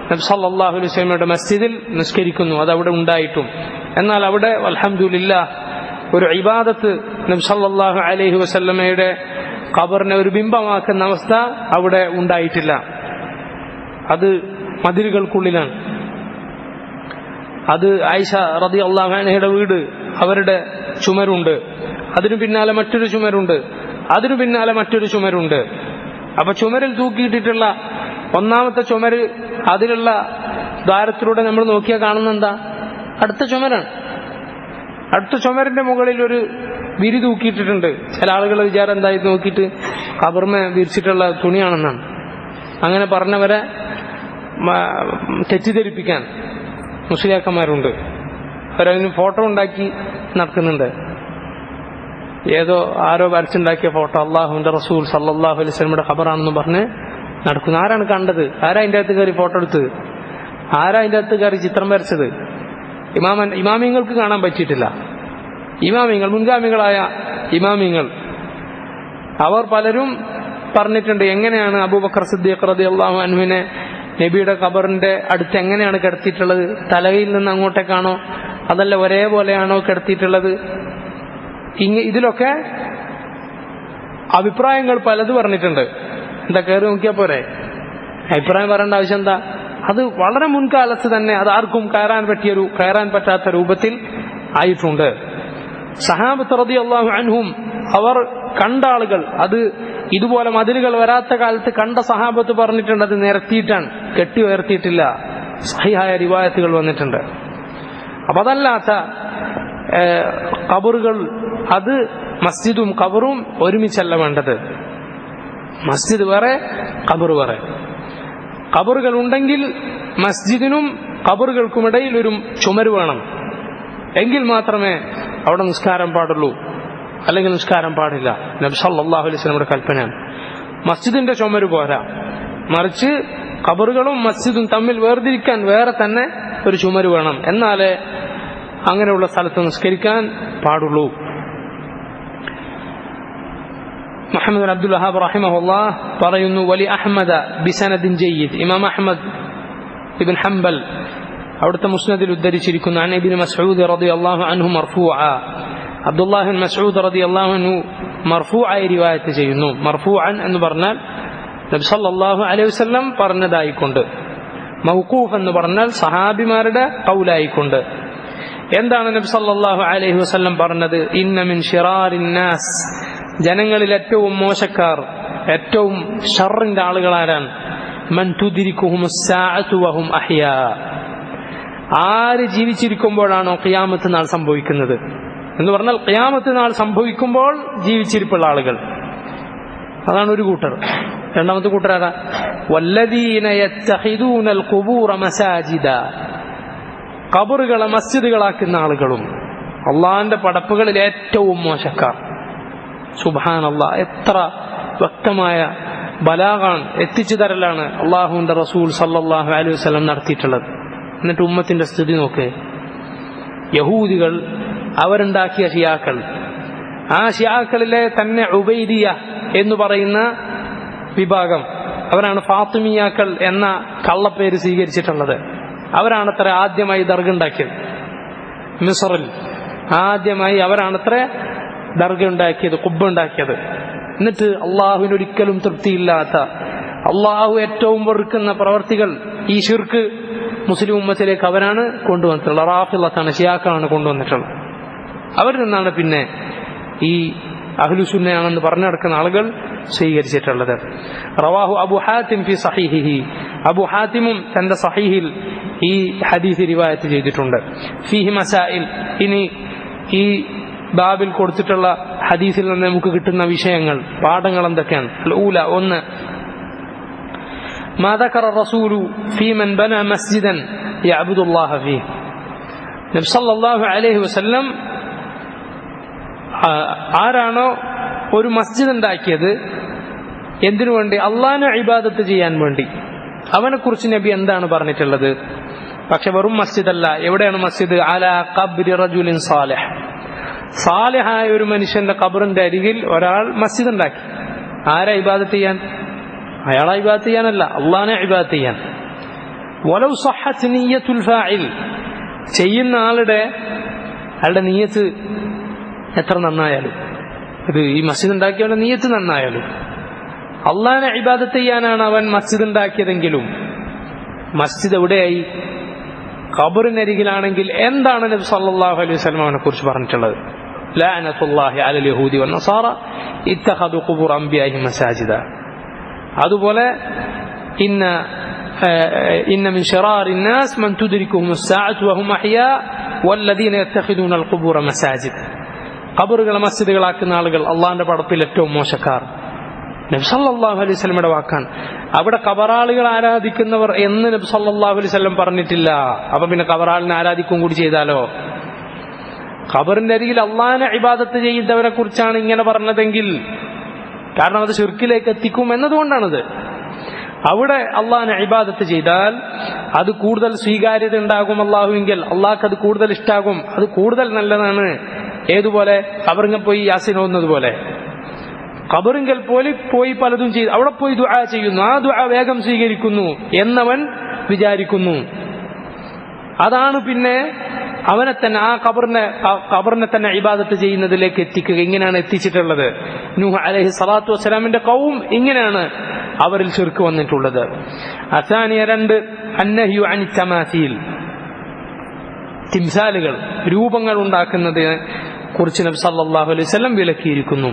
നബി സല്ലല്ലാഹു അലൈഹി വസല്ലമയുടെ മസ്ജിദിൽ നിസ്കരിക്കുന്നു, അതവിടെ ഉണ്ടായിട്ടും. എന്നാൽ അവിടെ അൽഹംദുലില്ലാഹ് ഒരു ഇബാദത്ത് നബി സല്ലല്ലാഹു അലൈഹി വസല്ലമയുടെ ഖബറിനെ ഒരു ബിംബമാക്കുന്ന അവസ്ഥ അവിടെ ഉണ്ടായിട്ടില്ല. അത് മതിലുകൾക്കുള്ളിലാണ്. അത് ആയിഷ റളിയല്ലാഹു അൻഹയുടെ വീട്, അവരുടെ ചുമരുണ്ട്, അതിനു പിന്നാലെ മറ്റൊരു ചുമരുണ്ട്, അതിനു പിന്നാലെ മറ്റൊരു ചുമരുണ്ട്. അപ്പൊ ചുമരിൽ തൂക്കിയിട്ടിട്ടുള്ള ഒന്നാമത്തെ ചുമര്, അതിലുള്ള ദ്വാരത്തിലൂടെ നമ്മൾ നോക്കിയാൽ കാണുന്ന എന്താ? അടുത്ത ചുമരാണ്. അടുത്ത ചുമരിന്റെ മുകളിൽ ഒരു വിരി തൂക്കിയിട്ടിട്ടുണ്ട്. ചില ആളുകളുടെ വിചാരം എന്തായി നോക്കിയിട്ട് ഖബറിനെ വിരിച്ചിട്ടുള്ള തുണിയാണെന്നാണ്. അങ്ങനെ പറഞ്ഞവരെ തെറ്റിദ്ധരിപ്പിക്കാൻ മുസ്ലിയാക്കന്മാരുണ്ട്. അവരതിന് ഫോട്ടോ ഉണ്ടാക്കി നടക്കുന്നുണ്ട്. ഏതോ ആരോ വരച്ചുണ്ടാക്കിയ ഫോട്ടോ അള്ളാഹുവിന്റെ റസൂൽ സല്ലല്ലാഹു അലൈഹി വസല്ലമയുടെ ഖബറാണെന്ന് പറഞ്ഞ് നടക്കുന്നു. ആരാണ് കണ്ടത്? ആരാ അതിൻ്റെ അകത്ത് കയറി ഫോട്ടോ എടുത്തത്? ആരാ അതിൻ്റെ അകത്ത് കയറി ചിത്രം വരച്ചത്? ഇമാമിങ്ങൾക്ക് കാണാൻ പറ്റിയിട്ടില്ല. ഇമാമിങ്ങൾ, മുൻഗാമികളായ ഇമാമിങ്ങൾ, അവർ പലരും പറഞ്ഞിട്ടുണ്ട് എങ്ങനെയാണ് അബൂബക്കർ സിദ്ദീഖ് റളിയല്ലാഹു അൻഹുവിനെ നബിയുടെ ഖബറിന്റെ അടുത്ത് എങ്ങനെയാണ് കിടത്തിയിട്ടുള്ളത്? തലയിൽ നിന്ന് അങ്ങോട്ടേക്കാണോ അതല്ല ഒരേപോലെയാണോ കിടത്തിയിട്ടുള്ളത്? ഇതിലൊക്കെ അഭിപ്രായങ്ങൾ പലത് പറഞ്ഞിട്ടുണ്ട്. എന്താ, കയറി നോക്കിയാൽ പോരെ? അഭിപ്രായം പറയേണ്ട ആവശ്യം എന്താ? അത് വളരെ മുൻകാലത്ത് തന്നെ അത് ആർക്കും കയറാൻ പറ്റാത്ത രൂപത്തിൽ ആയിട്ടുണ്ട്. സഹാബത്ത് റളിയല്ലാഹു അൻഹും അവർ കണ്ട ആളുകൾ, അത് ഇതുപോലെ മതിലുകൾ വരാത്ത കാലത്ത് കണ്ട സഹാബത്ത് പറഞ്ഞിട്ടുണ്ട് അത് നിരത്തിയിട്ടാണ്, കെട്ടി ഉയർത്തിയിട്ടില്ല. സഹിഹായ റിവായത്തുകൾ വന്നിട്ടുണ്ട്. അപ്പൊ അതല്ലാത്ത ഖബറുകൾ, അത് മസ്ജിദും ഖബറും ഒരുമിച്ചല്ല വേണ്ടത്. മസ്ജിദ് വേറെ, ഖബർ വേറെ. ഖബറുകൾ ഉണ്ടെങ്കിൽ മസ്ജിദിനും ഖബറുകൾക്കുമിടയിൽ ഒരു ചുമര് വേണം. എങ്കിൽ മാത്രമേ അവിടെ നിസ്കാരം പാടുള്ളൂ, അല്ലെങ്കിൽ നിസ്കാരം പാടില്ല. നബി സല്ലല്ലാഹു അലൈഹി വസല്ലമയുടെ കൽപ്പനയാണ്. മസ്ജിദിന്റെ ചുമര് പോരാ, മറിച്ച് ഖബറുകളും മസ്ജിദും തമ്മിൽ വേർതിരിക്കാൻ വേറെ തന്നെ ഒരു ചുമര് വേണം. എന്നാലേ അങ്ങനെയുള്ള സ്ഥലത്ത് നിസ്കരിക്കാൻ പാടുള്ളൂ. മുഹമ്മദ് ബിൻ അബ്ദുൽ വഹാബ് റഹിമഹുല്ലാഹ് പറയുന്നു, വലി അഹ്മദ ബിസനദിൻ ജയ്യിദ്, ഇമാം അഹ്മദ് ഇബ്ൻ ഹംബൽ അവിടുത്തെ മുസ്നദിൽ ഉദ്ധരിച്ചിരിക്കുന്നു, അൻ ഇബ്നു മസ്ഊദ് റളിയല്ലാഹു അൻഹു മർഫൂഅ, അബ്ദുല്ലാഹ് ബിൻ മസ്ഊദ് റളിയല്ലാഹു അൻഹു മർഫൂഅയി റിവായത്ത് ചെയ്യുന്നു. മർഫൂഅൻ എന്ന് പറഞ്ഞാൽ നബി സല്ലല്ലാഹു അലൈഹി വസല്ലം പറഞ്ഞതായിക്കൊണ്ട്. മൗഖൂഫ് എന്ന് പറഞ്ഞാൽ സഹാബിമാരുടെ ഖൗലായിക്കൊണ്ട്. എന്താണ് നബി സല്ലല്ലാഹു അലൈഹി വസല്ലം പറഞ്ഞത്? ഇന്ന മിൻ ശിറാരിൻ നാസ്, ജനങ്ങളിൽ ഏറ്റവും മോശക്കാർ, ഏറ്റവും ഷർറിന്റെ ആളുകൾ ആരാണ്? മൻ തുദ്രികുഹുമുസ് സാഅതു വഹും അഹ്യാ, ആര് ജീവിച്ചിരിക്കുമ്പോഴാണോ ഖിയാമത്ത് നാൾ സംഭവിക്കുന്നത് എന്ന് പറഞ്ഞാൽ ഖിയാമത്ത് നാൾ സംഭവിക്കുമ്പോൾ ജീവിച്ചിരിപ്പുള്ള ആളുകൾ, അതാണ് ഒരു കൂട്ടർ. രണ്ടാമത്തെ കൂട്ടർ ആരാ? വല്ലദീന യത്തഖിദൂനൽ ഖുബൂറ മസാജിദ, ഖബറുകളെ മസ്ജിദുകളാക്കുന്ന ആളുകളും. അള്ളാഹിന്റെ പടപ്പുകളിൽ ഏറ്റവും മോശക്കാർ. സുബ്ഹാനല്ലാഹ്, എത്ര വ്യക്തമായ ബലാഗാണ്, എത്തിച്ചു തരലാണ് അള്ളാഹുവിന്റെ റസൂൽ സല്ലല്ലാഹു അലൈഹി വസല്ലം നടത്തിയിട്ടുള്ളത്. എന്നിട്ട് ഉമ്മത്തിന്റെ സ്ഥിതി നോക്ക്. യഹൂദികൾ അവരുണ്ടാക്കിയ ഷിയാക്കൾ, ആ ഷിയാക്കളിലെ തന്നെ ഉബൈദിയ എന്ന് പറയുന്ന വിഭാഗം, അവരാണ് ഫാത്തിമിയാക്കൾ എന്ന കള്ളപ്പേര് സ്വീകരിച്ചിട്ടുള്ളത്. അവരാണത്ര ആദ്യമായി ദർഗ ഉണ്ടാക്കിയത്. മിസ്റിൽ ആദ്യമായി അവരാണത്ര ദർഗ ഉണ്ടാക്കിയത്, ഖുബ്ബ ഉണ്ടാക്കിയത്. എന്നിട്ട് അള്ളാഹുവിനൊരിക്കലും തൃപ്തിയില്ലാത്ത, അള്ളാഹു ഏറ്റവും വെറുക്കുന്ന പ്രവർത്തികൾ, ഈ ശിർക്ക് മുസ്ലിം ഉമ്മത്തിലേക്ക് അവരാണ് കൊണ്ടുവന്നിട്ടുള്ളത്. റാഫിളത്താണ്, ഷിയാക്കളാണ് കൊണ്ടുവന്നിട്ടുള്ളത്. അവരിൽ നിന്നാണ് പിന്നെ ഈ അഹ്ലുസുന്നയാണെന്ന് പറഞ്ഞു നടക്കുന്ന ആളുകൾ സ്വീകരിച്ചിട്ടുള്ളത്. റവാഹു അബു ഹാത്തിം ഫി സഹീഹിഹി, അബു ഹാത്തിമും തന്റെ സഹീഹിൽ ഈ ഹദീസ് റിവായത്ത് ചെയ്തിട്ടുണ്ട്. ഫീഹി മസാഇൽ, ഇനി ഈ ബാബിൽ കൊടുത്തിട്ടുള്ള ഹദീസിൽ നിന്ന് നമുക്ക് കിട്ടുന്ന വിഷയങ്ങൾ, പാഠങ്ങൾ എന്തൊക്കെയാണ്? ഊല, ഒന്ന്, മാ ദക്കറ റസൂലു ഫീ മൻ ബന മസ്ജിദൻ യഅബ്ദുല്ലാഹ ഫീഹി, നബി സല്ലല്ലാഹു അലൈഹി വസല്ലം ആരാണോ ഒരു മസ്ജിദ് ഉണ്ടാക്കിയത് എന്തിനു വേണ്ടി? അള്ളാഹിനെ ഇബാദത്ത് ചെയ്യാൻ വേണ്ടി, അവനെ കുറിച്ച് നബി എന്താണ് പറഞ്ഞിട്ടുള്ളത്? പക്ഷെ വെറും മസ്ജിദ് അല്ല. എവിടെയാണ് മസ്ജിദ്? അലാ ഖബ്രി റജുലിൻ സാലിഹ്, സാലിഹായ ഒരു മനുഷ്യന്റെ ഖബറിന്റെ അരികിൽ ഒരാൾ മസ്ജിദ് ഉണ്ടാക്കി. ആരാ ഇബാദത്ത് ചെയ്യാൻ? അയാളെ ഇബാദത്ത് ചെയ്യാനല്ല, അള്ളാഹിനെ ഇബാദത്ത് ചെയ്യാൻ. വലൗ സഹഹത് നിയ്യത്തുൽ ഫാഇൽ, ചെയ്യുന്ന അയാളുടെ നിയ്യത്ത് എത്ര നന്നായാലും, ഇത് ഈ മസ്ജിദ് ഉണ്ടാക്കിയവന്റെ നിയ്യത്ത് നന്നായാലും, അള്ളാഹിനെ ഇബാദത്ത് ചെയ്യാനാണ് അവൻ മസ്ജിദ് ഉണ്ടാക്കിയതെങ്കിലും മസ്ജിദ് എവിടെയായി? ഖബറിനരികിലാണെങ്കിൽ എന്താണ് നബി സല്ലല്ലാഹു അലൈഹി വസല്ലം അവനെ കുറിച്ച് പറഞ്ഞിട്ടുള്ളത്? ലഅനത്തുല്ലാഹി അലൽ യഹൂദി വന്നസാറ ഇത്തഖദു ഖുബൂർ അംബിയാഇഹിം മസാജിദ. അതുപോലെ ഇന്ന മിൻ ശറാറിൻ നാസ് മൻ തുദ്രികുഹുമുസ് സാഅതു വഹും അഹ്യാ വല്ലദീന യത്തഖിദൂനൽ ഖുബൂറ മസാജിദ്. ഖബറുകളെ മസ്ജിദുകളാക്കുന്ന ആളുകൾ അള്ളാഹിന്റെ പടപ്പിൽ ഏറ്റവും മോശക്കാർ. നബി സല്ലല്ലാഹു അലൈഹി വസല്ലമയുടെ വാക്കാണ്. അവിടെ ഖബറാളുകൾ ആരാധിക്കുന്നവർ എന്ന് നബി സല്ലല്ലാഹു അലൈഹി വസല്ലം പറഞ്ഞിട്ടില്ല. അപ്പൊ പിന്നെ ഖബറാളിനെ ആരാധിക്കും കൂടി ചെയ്താലോ? ഖബറിന്റെ അരികിൽ അള്ളാഹിനെ ഇബാദത്ത് ചെയ്യുന്നവരെ കുറിച്ചാണ് ഇങ്ങനെ പറഞ്ഞതെങ്കിൽ, കാരണം അത് ശിർക്കിലേക്ക് എത്തിക്കും എന്നതുകൊണ്ടാണത്. അവിടെ അള്ളാഹിനെ ഇബാദത്ത് ചെയ്താൽ അത് കൂടുതൽ സ്വീകാര്യത ഉണ്ടാകും അള്ളാഹുവിങ്കിൽ, അള്ളാഹ്ക്ക് അത് കൂടുതൽ ഇഷ്ടാകും, അത് കൂടുതൽ നല്ലതാണ്. ഏതുപോലെ? ഖബറിങ്കൽ പോയി യാസീൻ ഓതുന്നത് പോലെ. ഖബറിങ്കൽ പോയി പലതും ചെയ്ത് അവിടെ പോയി ദുആ ചെയ്യുന്നു, ആ ദുആ വേഗം സ്വീകരിക്കുന്നു എന്നവൻ വിചാരിക്കുന്നു. അതാണ് പിന്നെ അവനെ തന്നെ ആ ഖബറിനെ തന്നെ ഇബാദത്ത് ചെയ്യുന്നതിലേക്ക് എത്തിക്കുക. ഇങ്ങനെയാണ് എത്തിച്ചിട്ടുള്ളത്. നൂഹ് അലൈഹി സ്വലാത്തു വസ്സലാമിന്റെ ഖൗം ഇങ്ങനെയാണ് അവരിൽ ശിർക്ക് വന്നിട്ടുള്ളത്. അസാനിയ 2 അന്നഹ്യു അനി തമാസീൽ, തിംസാലുകൾ, രൂപങ്ങൾ ഉണ്ടാക്കുന്നതിനെ കുറിച്ച് നബി സല്ലല്ലാഹു അലൈഹി വസല്ലം വിലക്കിയിരിക്കുന്നു.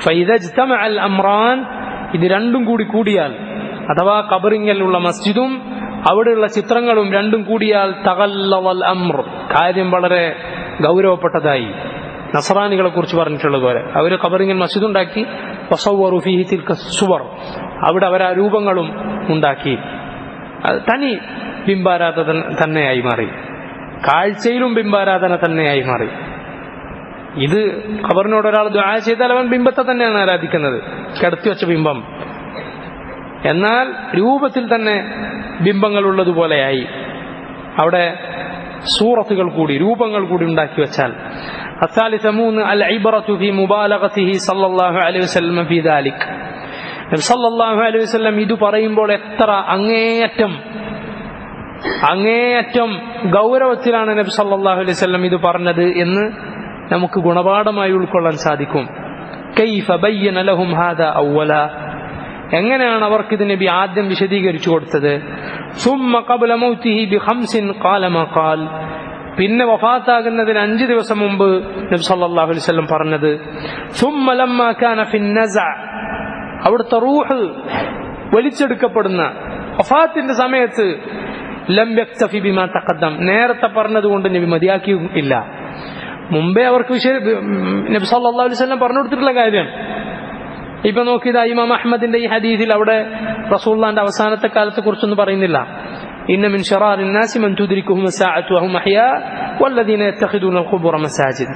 ഫഇദാ ഇജ്തമഅൽ അംറാൻ, ഇത് രണ്ടും കൂടിയാൽ, അഥവാ ഖബറിങ്കലുള്ള മസ്ജിദും അവിടെയുള്ള ചിത്രങ്ങളും രണ്ടും കൂടിയാൽ തഗല്ലവൽ അംർ, കാര്യം വളരെ ഗൗരവപ്പെട്ടതായി. നസ്രാനികളെ കുറിച്ച് പറഞ്ഞിട്ടുള്ളത് പോലെ അവർ ഖബറിങ്കൽ മസ്ജിദ് ഉണ്ടാക്കി, വസവ്വറു ഫീഹി തിൽക സുവർ, അവിടെ അവർ ആ രൂപങ്ങളും ഉണ്ടാക്കി. തനി ബിംബാരാധന തന്നെയായി മാറി, കാഴ്ചയിലും ബിംബാരാധന തന്നെയായി മാറി. ഇത് ഖബറിനോട് ഒരാൾ ദുആ ചെയ്താൽ അവൻ ബിംബത്തെ തന്നെയാണ് ആരാധിക്കുന്നത്, കിടത്തി വെച്ച ബിംബം. എന്നാൽ രൂപത്തിൽ തന്നെ ബിംബങ്ങൾ ഉള്ളതുപോലെയായി. അവിടെ സൂറത്തുകൾ കൂടി, രൂപങ്ങൾ കൂടി ഉണ്ടാക്കി വെച്ചാൽ. الثالث 3 العبرة في مبالغته صلى الله عليه وسلم في ذلك. നബി സല്ലല്ലാഹു അലൈഹി വസല്ലം ഇത് പറയുമ്പോൾ എത്ര അങ്ങേയറ്റം ഗൗരവത്തിലാണ് നബി സല്ലല്ലാഹു അലൈഹി വസല്ലം ഇത് പറഞ്ഞത് എന്ന് നമുക്ക് ഗുണപാഠമായി ഉൾക്കൊള്ളാൻ സാധിക്കും. കൈഫ ബയ്യന ലഹും ഹാദാ അവ്വല, എങ്ങനെയാണ് അവർക്കിത് നബി ആദ്യം വിശദീകരിച്ചു കൊടുത്തത്? സുമ്മ ഖബ്ല മൗതിഹി ബിഖംസിൻ ഖാല മാ ഖാൽ, പിന്നെ വഫാത്താകുന്നതിന് 5 ദിവസം മുമ്പ് നബി സല്ലല്ലാഹു അലൈഹി വസല്ലം പറഞ്ഞത്. സുമ്മ ലമ്മാ കാന ഫിൻ നസഅ, അവിടുത്തെ റൂഹ് വലിച്ചെടുക്കപ്പെടുന്ന വഫാത്തിന്റെ സമയത്ത് ലം യക്തഫി ബിമാ തഖദ്ദം, നേരത്തെ പറഞ്ഞതുകൊണ്ട് നബി മതിയാക്കിയില്ല. മുമ്പേ അവർക്ക് നബി സല്ലല്ലാഹു അലൈഹി വസല്ലം പറഞ്ഞു കൊടുത്തിട്ടുള്ള കാര്യമാണ്. ഇപ്പൊ നോക്കിയതാ ഇമാം അഹ്മദിന്റെ ഈ ഹദീസിൽ അവിടെ റസൂലുള്ളാഹിന്റെ അവസാനത്തെ കാലത്തെ കുറിച്ചൊന്നും പറയുന്നില്ല. ഇന്ന മിൻ ശറാറിൻ നാസി മൻ തുദ്രികുഹും സാഅതു വഹും അഹ്യാ വല്ലദീന യത്തഖിദൂന ഖുബൂറ മസാജിദ്.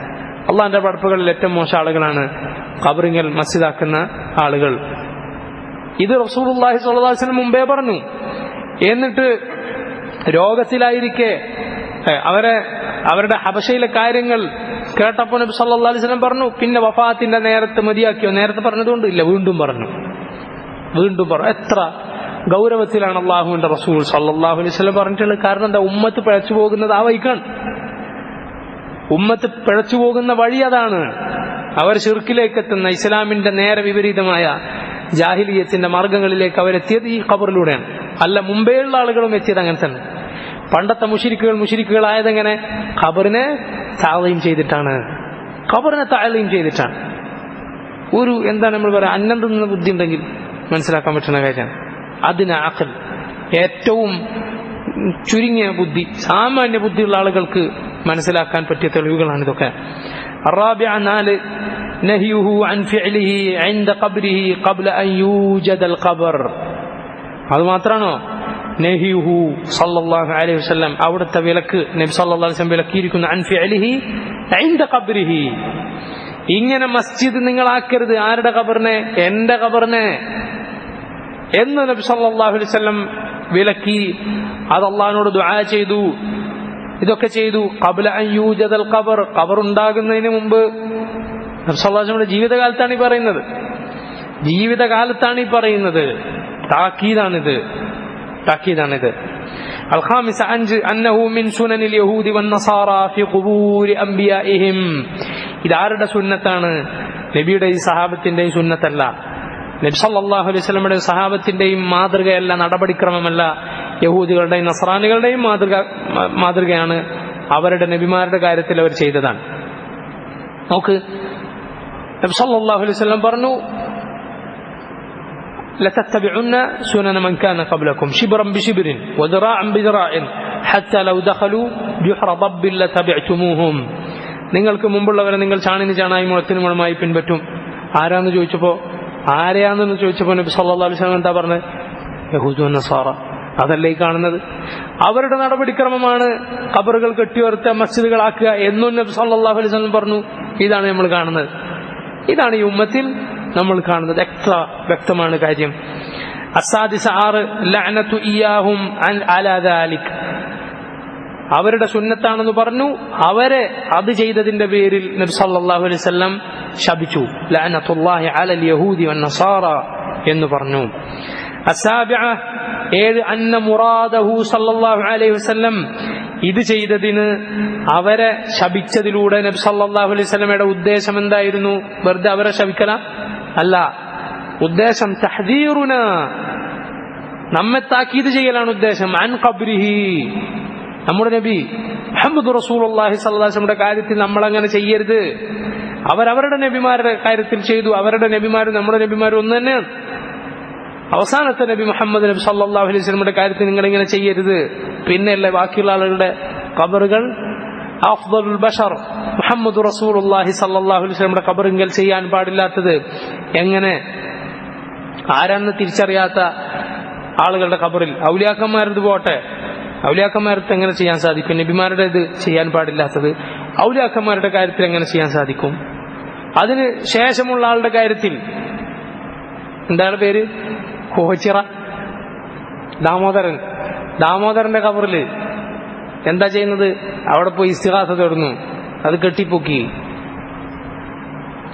അള്ളാഹിന്റെ പടപ്പുകളിൽ ഏറ്റവും മോശം ആളുകളാണ് ഖബറിങ്കൽ മസ്ജിദാക്കുന്ന ആളുകൾ. ഇത് റസൂലുള്ളാഹി സ്വല്ലല്ലാഹു അലൈഹി വസല്ലം മുമ്പേ പറഞ്ഞു. എന്നിട്ട് രോഗത്തിലായിരിക്കെ അവരുടെ ഹബശയിലെ കാര്യങ്ങൾ കേട്ടപ്പോൾ നബി സല്ലല്ലാഹു അലൈഹി വസല്ലം പറഞ്ഞു, പിന്നെ വഫാത്തിന്റെ നേരത്തെ മതിയാക്കിയോ? നേരത്തെ പറഞ്ഞതുകൊണ്ട് ഇല്ല, വീണ്ടും പറഞ്ഞു. എത്ര ഗൗരവത്തിലാണ് അള്ളാഹുവിന്റെ റസൂൽ സല്ലല്ലാഹു അലൈഹി വസല്ലം പറഞ്ഞിട്ടുള്ളത്. കാരണം എന്താ? ഉമ്മത്ത് പിഴച്ചു പോകുന്നത് ആ വഴിക്കാണ്. ഉമ്മത്ത് പിഴച്ചു പോകുന്ന വഴി അതാണ്. അവർ ശിർക്കിലേക്ക് എത്തുന്ന, ഇസ്ലാമിന്റെ നേരെ വിപരീതമായ ജാഹിലിയത്തിന്റെ മാർഗങ്ങളിലേക്ക് അവരെത്തിയത് ഈ ഖബറിലൂടെയാണ്. അല്ല, മുമ്പേയുള്ള ആളുകളും എത്തിയത് അങ്ങനെ തന്നെ. പണ്ടത്തെ മുശ്രിക്കുകളായതെങ്ങനെ? ഖബറിനെ താളീം ചെയ്തിട്ടാണ്. എന്താണ് നമ്മൾ പറയാ, അന്നം തിന്നുന്ന ബുദ്ധി ഉണ്ടെങ്കിൽ മനസ്സിലാക്കാൻ പറ്റുന്ന കാര്യമാണ്. അതിന് അഖൽ, ഏറ്റവും ചുരുങ്ങിയ ബുദ്ധി, സാമാന്യ ബുദ്ധിയുള്ള ആളുകൾക്ക് മനസ്സിലാക്കാൻ പറ്റിയ തെളിവുകളാണ് ഇതൊക്കെ. الرابع 4 نهيه عن فعله عند قبره قبل أن يوجد القبر. അത് മാത്രമാണോ? നഹിയുഹു സല്ലല്ലാഹു അലൈഹി വസല്ലം, അവിടുത്തെ വിലക്ക് നബി സല്ലല്ലാഹു അലൈഹി വസല്ലം വിലക്കിയിരിക്കുന്ന അൻ ഫിഅലിഹി ഇൻദ ഖബ്രിഹി, ഇങ്ങനെ മസ്ജിദ് നിങ്ങളാക്കരുത്. ആരുടെ ഖബറിനെ? എന്റെ ഖബറിനെ എന്ന് നബി സല്ലല്ലാഹു അലൈഹി വസല്ലം വിലക്കി. അത് അല്ലാഹുവിനോട് ദുആ ചെയ്തു. ഇതൊക്കെ ചെയ്തു ഖബ്ല അൻ യൂജദൽ ഖബർ, ഖബർ ഉണ്ടാകുന്നതിന് മുമ്പ്. നബി സല്ലല്ലാഹു അലൈഹി വസല്ലം ജീവിതകാലത്താണ് ഈ പറയുന്നത്. താക്കീതാണിത്. الخامس أنه من سنن اليهود والنصارى في قبور أنبيائهم. ഇതാരുടെ സുന്നത്താണ്? നബിയുടെയും സഹാബത്തിന്റെയും സുന്നത്തല്ല. നബി സല്ലല്ലാഹു അലൈഹി വസല്ലമയുടെ സഹാബത്തിന്റെയും മാതൃകയല്ല, നടപടിക്രമമല്ല. യഹൂദികളുടെയും നസ്രാനികളുടെയും മാതൃകയാണ്. അവരുടെ നബിമാരുടെ കാര്യത്തിൽ അവർ ചെയ്തതാണ്. നോക്ക്, നബി സല്ലല്ലാഹു അലൈഹി വസല്ലം പറഞ്ഞു, لتتبعن سنن من كان قبلكم شبرا بشبر وذراعا بذراع حتى لو دخلوا جحر ضب لتبعتموهم. നിങ്ങൾക്ക് മുമ്പുള്ളവരെ നിങ്ങൾ ചാണിന് ചാണായി മുളത്തിന് മുളമായി പിൻപറ്റും. ആരാണെന്ന് ചോദിച്ചപ്പോൾ നബി സല്ലല്ലാഹു അലൈഹി വസല്ലം എന്താ പറഞ്ഞത്? യഹൂദു നസാറ. അതല്ലേ ഈ കാണുന്നത്? അവരുടെ നടപടിക്രമമാണ് ഖബറുകൾ കെട്ടിയുയർത്തുക, മസ്ജിദുകളാക്കുക എന്നും നബി സല്ലല്ലാഹു അലൈഹി വസല്ലം പറഞ്ഞു. ഇതാണ് നമ്മൾ കാണുന്നത്. ഇതാണ് ഈ ഉമ്മത്തിൽ നമ്മൾ കാണുന്നത്. വ്യക്തമാണ് കാര്യം. അസ്സാദിസ 6 ലഅനതു ഇയാഹും അലാ ദാലിക്. അവരുടെ സുന്നത്താണെന്ന് പറഞ്ഞു, അവരെ അത് ചെയ്തതിന്റെ പേരിൽ നബി സല്ലല്ലാഹു അലൈഹി വസല്ലം ശപിച്ചു. ലഅനത്തുല്ലാഹി അലൽ യഹൂദി വന്നസാറ എന്ന് പറഞ്ഞു. അസ്സാബിഅ 7 അന്ന മുറാദഹു സല്ലല്ലാഹു അലൈഹി വസല്ലം. ഇത് ചെയ്തതിന്, അവരെ ശപിച്ചതിലൂടെ നബി സല്ലല്ലാഹു അലൈഹി വസല്ലമയുടെ ഉദ്ദേശം എന്തായിരുന്നു? വെറുതെ അവരെ ശപിക്കല അല്ല. ഉദ്ദേശം തഹ്ദീറുന, നമ്മെ താക്കീത് ചെയ്യലാണ് ഉദ്ദേശം. അൻ ഖബ്രിഹി, നമ്മുടെ നബി മുഹമ്മദ് റസൂലുള്ളാഹി സ്വല്ലല്ലാഹു അലൈഹി വസല്ലമയുടെ കാര്യത്തിൽ നമ്മൾ അങ്ങനെ ചെയ്യരുത്. അവരവരുടെ നബിമാരുടെ കാര്യത്തിൽ ചെയ്തു. അവരുടെ നബിമാരും നമ്മുടെ നബിമാരും ഒന്ന് തന്നെയാണ്. അവസാനത്തെ നബി മുഹമ്മദ് നബി സല്ലല്ലാഹു അലൈഹി വസല്ലമയുടെ കാര്യത്തിൽ നിങ്ങൾ ഇങ്ങനെ ചെയ്യരുത്. പിന്നെയല്ലേ ബാക്കിയുള്ള ആളുകളുടെ ഖബറുകൾ, അഫ്ദലുൽ ബശർ മുഹമ്മദ് റസൂലുള്ളാഹി സ്വല്ലല്ലാഹു അലൈഹി വസല്ലമയുടെ ഖബറിങ്കൽ ചെയ്യാൻ പാടില്ലാത്തത്? എങ്ങനെ? ആരാണെന്ന് തിരിച്ചറിയാത്ത ആളുകളുടെ ഖബറിൽ ഔലിയാക്കന്മാരത് പോട്ടെ, ഔലിയാക്കന്മാരത്ത് എങ്ങനെ ചെയ്യാൻ സാധിക്കും? നബിമാരുടെ ഇത് ചെയ്യാൻ പാടില്ലാത്തത് ഔലിയാക്കന്മാരുടെ കാര്യത്തിൽ എങ്ങനെ ചെയ്യാൻ സാധിക്കും? അതിന് ശേഷമുള്ള ആളുടെ കാര്യത്തിൽ എന്താണ് പേര്? കോച്ചിറ ദാമോദരന്റെ ഖബറില് എന്താ ചെയ്യുന്നത്? അവിടെ പോയി ഇസ്തിഗാസ തേടുന്നു, അത് കെട്ടിപ്പൊക്കി.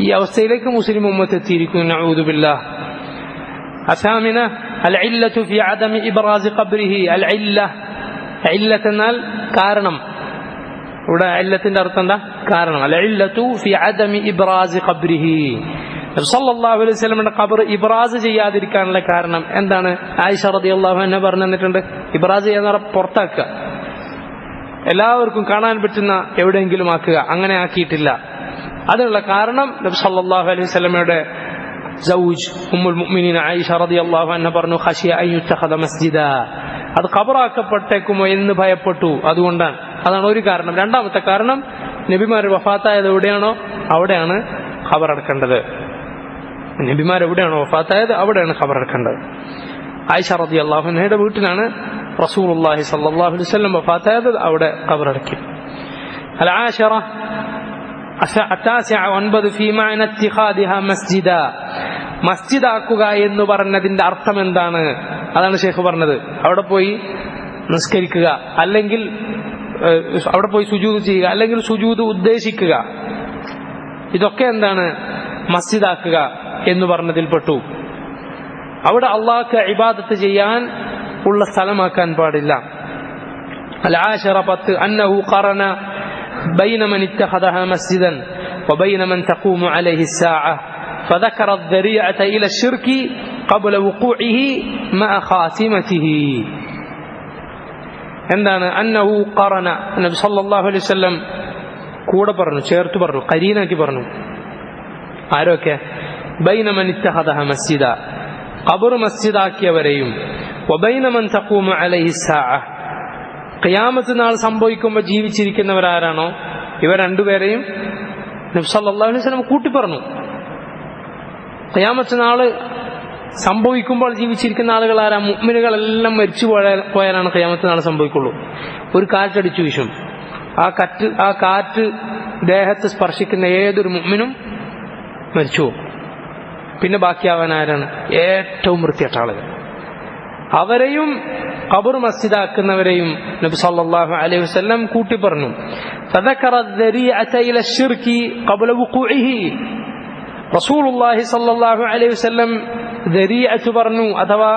ഈ അവസ്ഥയിലേക്ക് മുസ്ലിം ഉമ്മത്ത് എത്തിയിരിക്കുന്നു. നഊദു ബില്ലാഹ്. അസാമിന അൽ ഇല്ലത്തു ഫി അദമി ഇബ്റാസ് ഖബ്രിഹി. അൽ ഇല്ലത്ത് എന്നാൽ കാരണം. ഇവിടെ ഇല്ലത്തിന്റെ അർത്ഥം എന്താ? കാരണം. അൽ ഇല്ലത്തു ഫി അദമി ഇബ്റാസ് ഖബ്രിഹി. നബി സല്ലല്ലാഹു അലൈഹി വസല്ലമയുടെ ഖബർ ഇബ്റാസ് ചെയ്യാതിരിക്കാനുള്ള കാരണം എന്താണ്? ആയിഷ റളിയല്ലാഹു അൻഹ പറഞ്ഞു തന്നിട്ടുണ്ട്. ഇബ്റാസ് ചെയ്യാന്ന് പറഞ്ഞാൽ പുറത്താക്കുക, എല്ലാവർക്കും കാണാൻ പറ്റുന്ന എവിടെയെങ്കിലും ആക്കുക. അങ്ങനെ ആക്കിയിട്ടില്ല. അതിനുള്ള കാരണം നബി സല്ലല്ലാഹു അലൈഹി വസല്ലമയുടെ സൗജ് ഉമ്മുൽ മുഅ്മിനീൻ ആയിഷ റളിയല്ലാഹു അൻഹ പറഞ്ഞു, ഖശിയ അൻ യുത്തഖദ മസ്ജിദ, അത് ഖബറാക്കപ്പെട്ടേക്കുമോ എന്ന് ഭയപ്പെട്ടു. അതുകൊണ്ടാണ്. അതാണ് ഒരു കാരണം. രണ്ടാമത്തെ കാരണം, നബിമാർ വഫാത്തായത് എവിടെയാണോ അവിടെയാണ് ഖബറടക്കേണ്ടത്. നബിമാർ എവിടെയാണോ വഫാത്തായത് അവിടെയാണ് ഖബറടക്കേണ്ടത്. ആയിഷ റളിയല്ലാഹു അൻഹയുടെ വീട്ടിലാണ് റസൂലുള്ളാഹി സ്വല്ലല്ലാഹു അലൈഹി വസല്ലം വഫാത്തായത്, അവിടെ ഖബറടക്കി. അൽ-ആശിറ 9 ഫീ മഅന ഇത്തിഖാദിഹാ മസ്ജിദ. മസ്ജിദ് ആക്കുക എന്ന് പറഞ്ഞതിന്റെ അർത്ഥം എന്താണ്? അതാണ് ഷെയ്ഖ് പറഞ്ഞത്. അവിടെ പോയി നിസ്കരിക്കുക, അല്ലെങ്കിൽ അവിടെ പോയി സുജൂദ് ചെയ്യുക, അല്ലെങ്കിൽ സുജൂദ് ഉദ്ദേശിക്കുക. ഇതൊക്കെ എന്താണ്? മസ്ജിദ് ആക്കുക എന്ന് പറഞ്ഞതിൽപ്പെട്ടു. അവിടെ അള്ളാഹ്ക്ക് ഇബാദത്ത് ചെയ്യാൻ ഉള്ള സ്ഥലമാക്കാൻ പാടില്ല. അൽ-ആശിറ 10 അന്നഹു ഖറന ബൈന മൻ ഇത്തഖദഹ മസ്ജിദൻ വബൈന മൻ തഖൂമു അലൈഹി الساعة فذكر الذريعة إلى الشرك قبل وقوعه مع خاتمته. എന്താണ്? അന്നഹു ഖറന, നബി സല്ലല്ലാഹു അലൈഹി വസല്ലം കൂടെ പറഞ്ഞു, ചേർത്ത് പറഞ്ഞു, ഖരീനാക്കി പറഞ്ഞു. ആരൊക്കെ? ബൈന മൻ ഇത്തഖദഹ മസ്ജിദ, ഖബർ മസ്ജിദാക്കിയവരെയും, വബൈന മൻ തഖൂമു അലൈഹി الساعة, ഖിയാമത്ത് നാൾ സംഭവിക്കുമ്പോൾ ജീവിച്ചിരിക്കുന്നവരാരാണോ ഇവർ രണ്ടുപേരെയും നബി സല്ലല്ലാഹു അലൈഹി വസല്ലം കൂട്ടി പറഞ്ഞു. ഖിയാമത്ത് നാള് സംഭവിക്കുമ്പോൾ ജീവിച്ചിരിക്കുന്ന ആളുകൾ ആരാ? മുഅ്മിനുകളെല്ലാം മരിച്ചു പോയാലാണ് ഖിയാമത്ത് നാൾ സംഭവിക്കുള്ളൂ. ഒരു കാറ്റടിച്ചു വീശും, ആ കാറ്റ് ദേഹത്ത് സ്പർശിക്കുന്ന ഏതൊരു മുഅ്മിനും മരിച്ചു. പിന്നെ ബാക്കിയാവാൻ ആരാണ്? ഏറ്റവും വൃത്തികെട്ട ആളുകൾ. അവരെയും ഖബർ മസ്ജിദാക്കുന്നവരെയും നബി സല്ലല്ലാഹു അലൈഹി വസല്ലം കൂട്ടി പറഞ്ഞു. ഫദക്കറ الذريعة إلى الشرك قبل وقوعه. റസൂലുള്ളാഹി സല്ലല്ലാഹു അലൈഹി വസല്ലം ദരീഅത്ത് പറഞ്ഞു, അഥവാ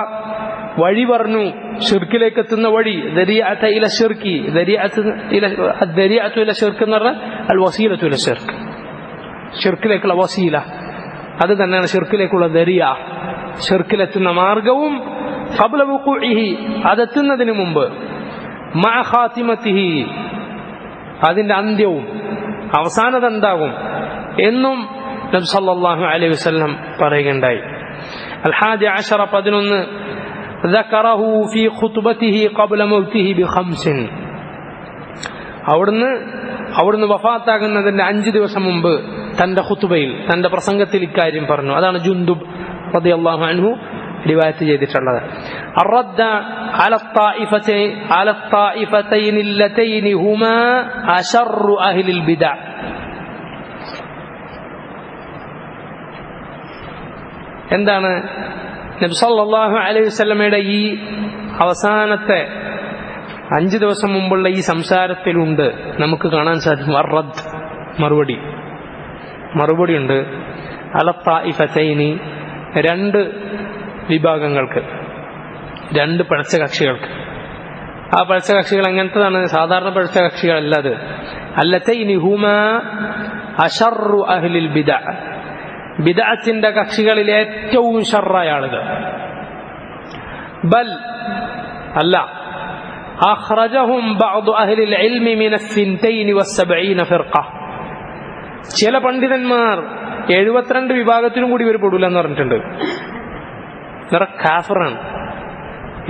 വഴി പറഞ്ഞു, ഷിർക്കിലേക്ക് എത്തുന്ന വഴി. ദരിഅത ഇല ഷിർക്കി, ദരിഅതു ഇല ഷിർക്ക് എന്ന് പറഞ്ഞാൽ അൽ വസീലത്തു ഇല ഷിർക്ക്, ഷിർക്കിലേക്കുള്ള വസീല, അത് തന്നെയാണ് ഷിർക്കിലേക്കുള്ള ദരിയ. ഷിർക്കിലെത്തുന്ന മാർഗവും ഖബ്ല വുഖൂഇഹി, അതെത്തുന്നതിന് മുമ്പ്, മഅ ഖാതിമതിഹി, അതിന്റെ അന്ത്യവും അവസാനത എന്താകും എന്നും നബി സല്ലല്ലാഹു അലൈഹി വസല്ലം പറയുകയുണ്ടായി. الحادي عشر 11 ذكره في خطبته قبل موته بخمس, അവിടുന്ന് വഫാത്താകുന്നതിന്റെ 5 ദിവസം മുമ്പ് തന്റെ ഖുതുബയിൽ, തന്റെ പ്രസംഗത്തിൽ ഇക്കാര്യം പറഞ്ഞു. അതാണ് ജുന്ദുബ് റളിയല്ലാഹു അൻഹു റിവായത്ത് ചെയ്തിട്ടുള്ളത്. الرد على الطائفتين اللتين هما أشر أهل البدع. എന്താണ് നബി സല്ലല്ലാഹു അലൈഹി വസല്ലമയുടെ ഈ അവസാനത്തെ 5 ദിവസം മുമ്പുള്ള ഈ സംസാരത്തിലുണ്ട് നമുക്ക് കാണാൻ സാധിക്കും അർറദ്, മറുപടി ഉണ്ട്. അല തായിഫതൈനി, 2 വിഭാഗങ്ങൾക്ക്, 2 പഴച്ച കക്ഷികൾക്ക്. ആ പഴച്ച കക്ഷികൾ എങ്ങനത്തതാണ്? സാധാരണ പഴച്ച കക്ഷികളല്ല അത്. അല്ലതൈനി ഹുമാ അശർറു അഹ്ലിൽ ബിദ്അ, ബിദ്അത്തിന്റെ കക്ഷികളിൽ ഏറ്റവും ശർറായ ആളുകൾ. ബൽ അല്ല, അഖ്റജഹും ബഅദു അഹ്ലിൽ ഇൽമി മിന 72 ഫിർഖ. ചില പണ്ഡിതന്മാർ 72 വിഭാഗത്തിലും കൂടി ഇവർ പെടില്ല എന്ന് പറഞ്ഞിട്ടുണ്ട്. കാഫിറാണ്.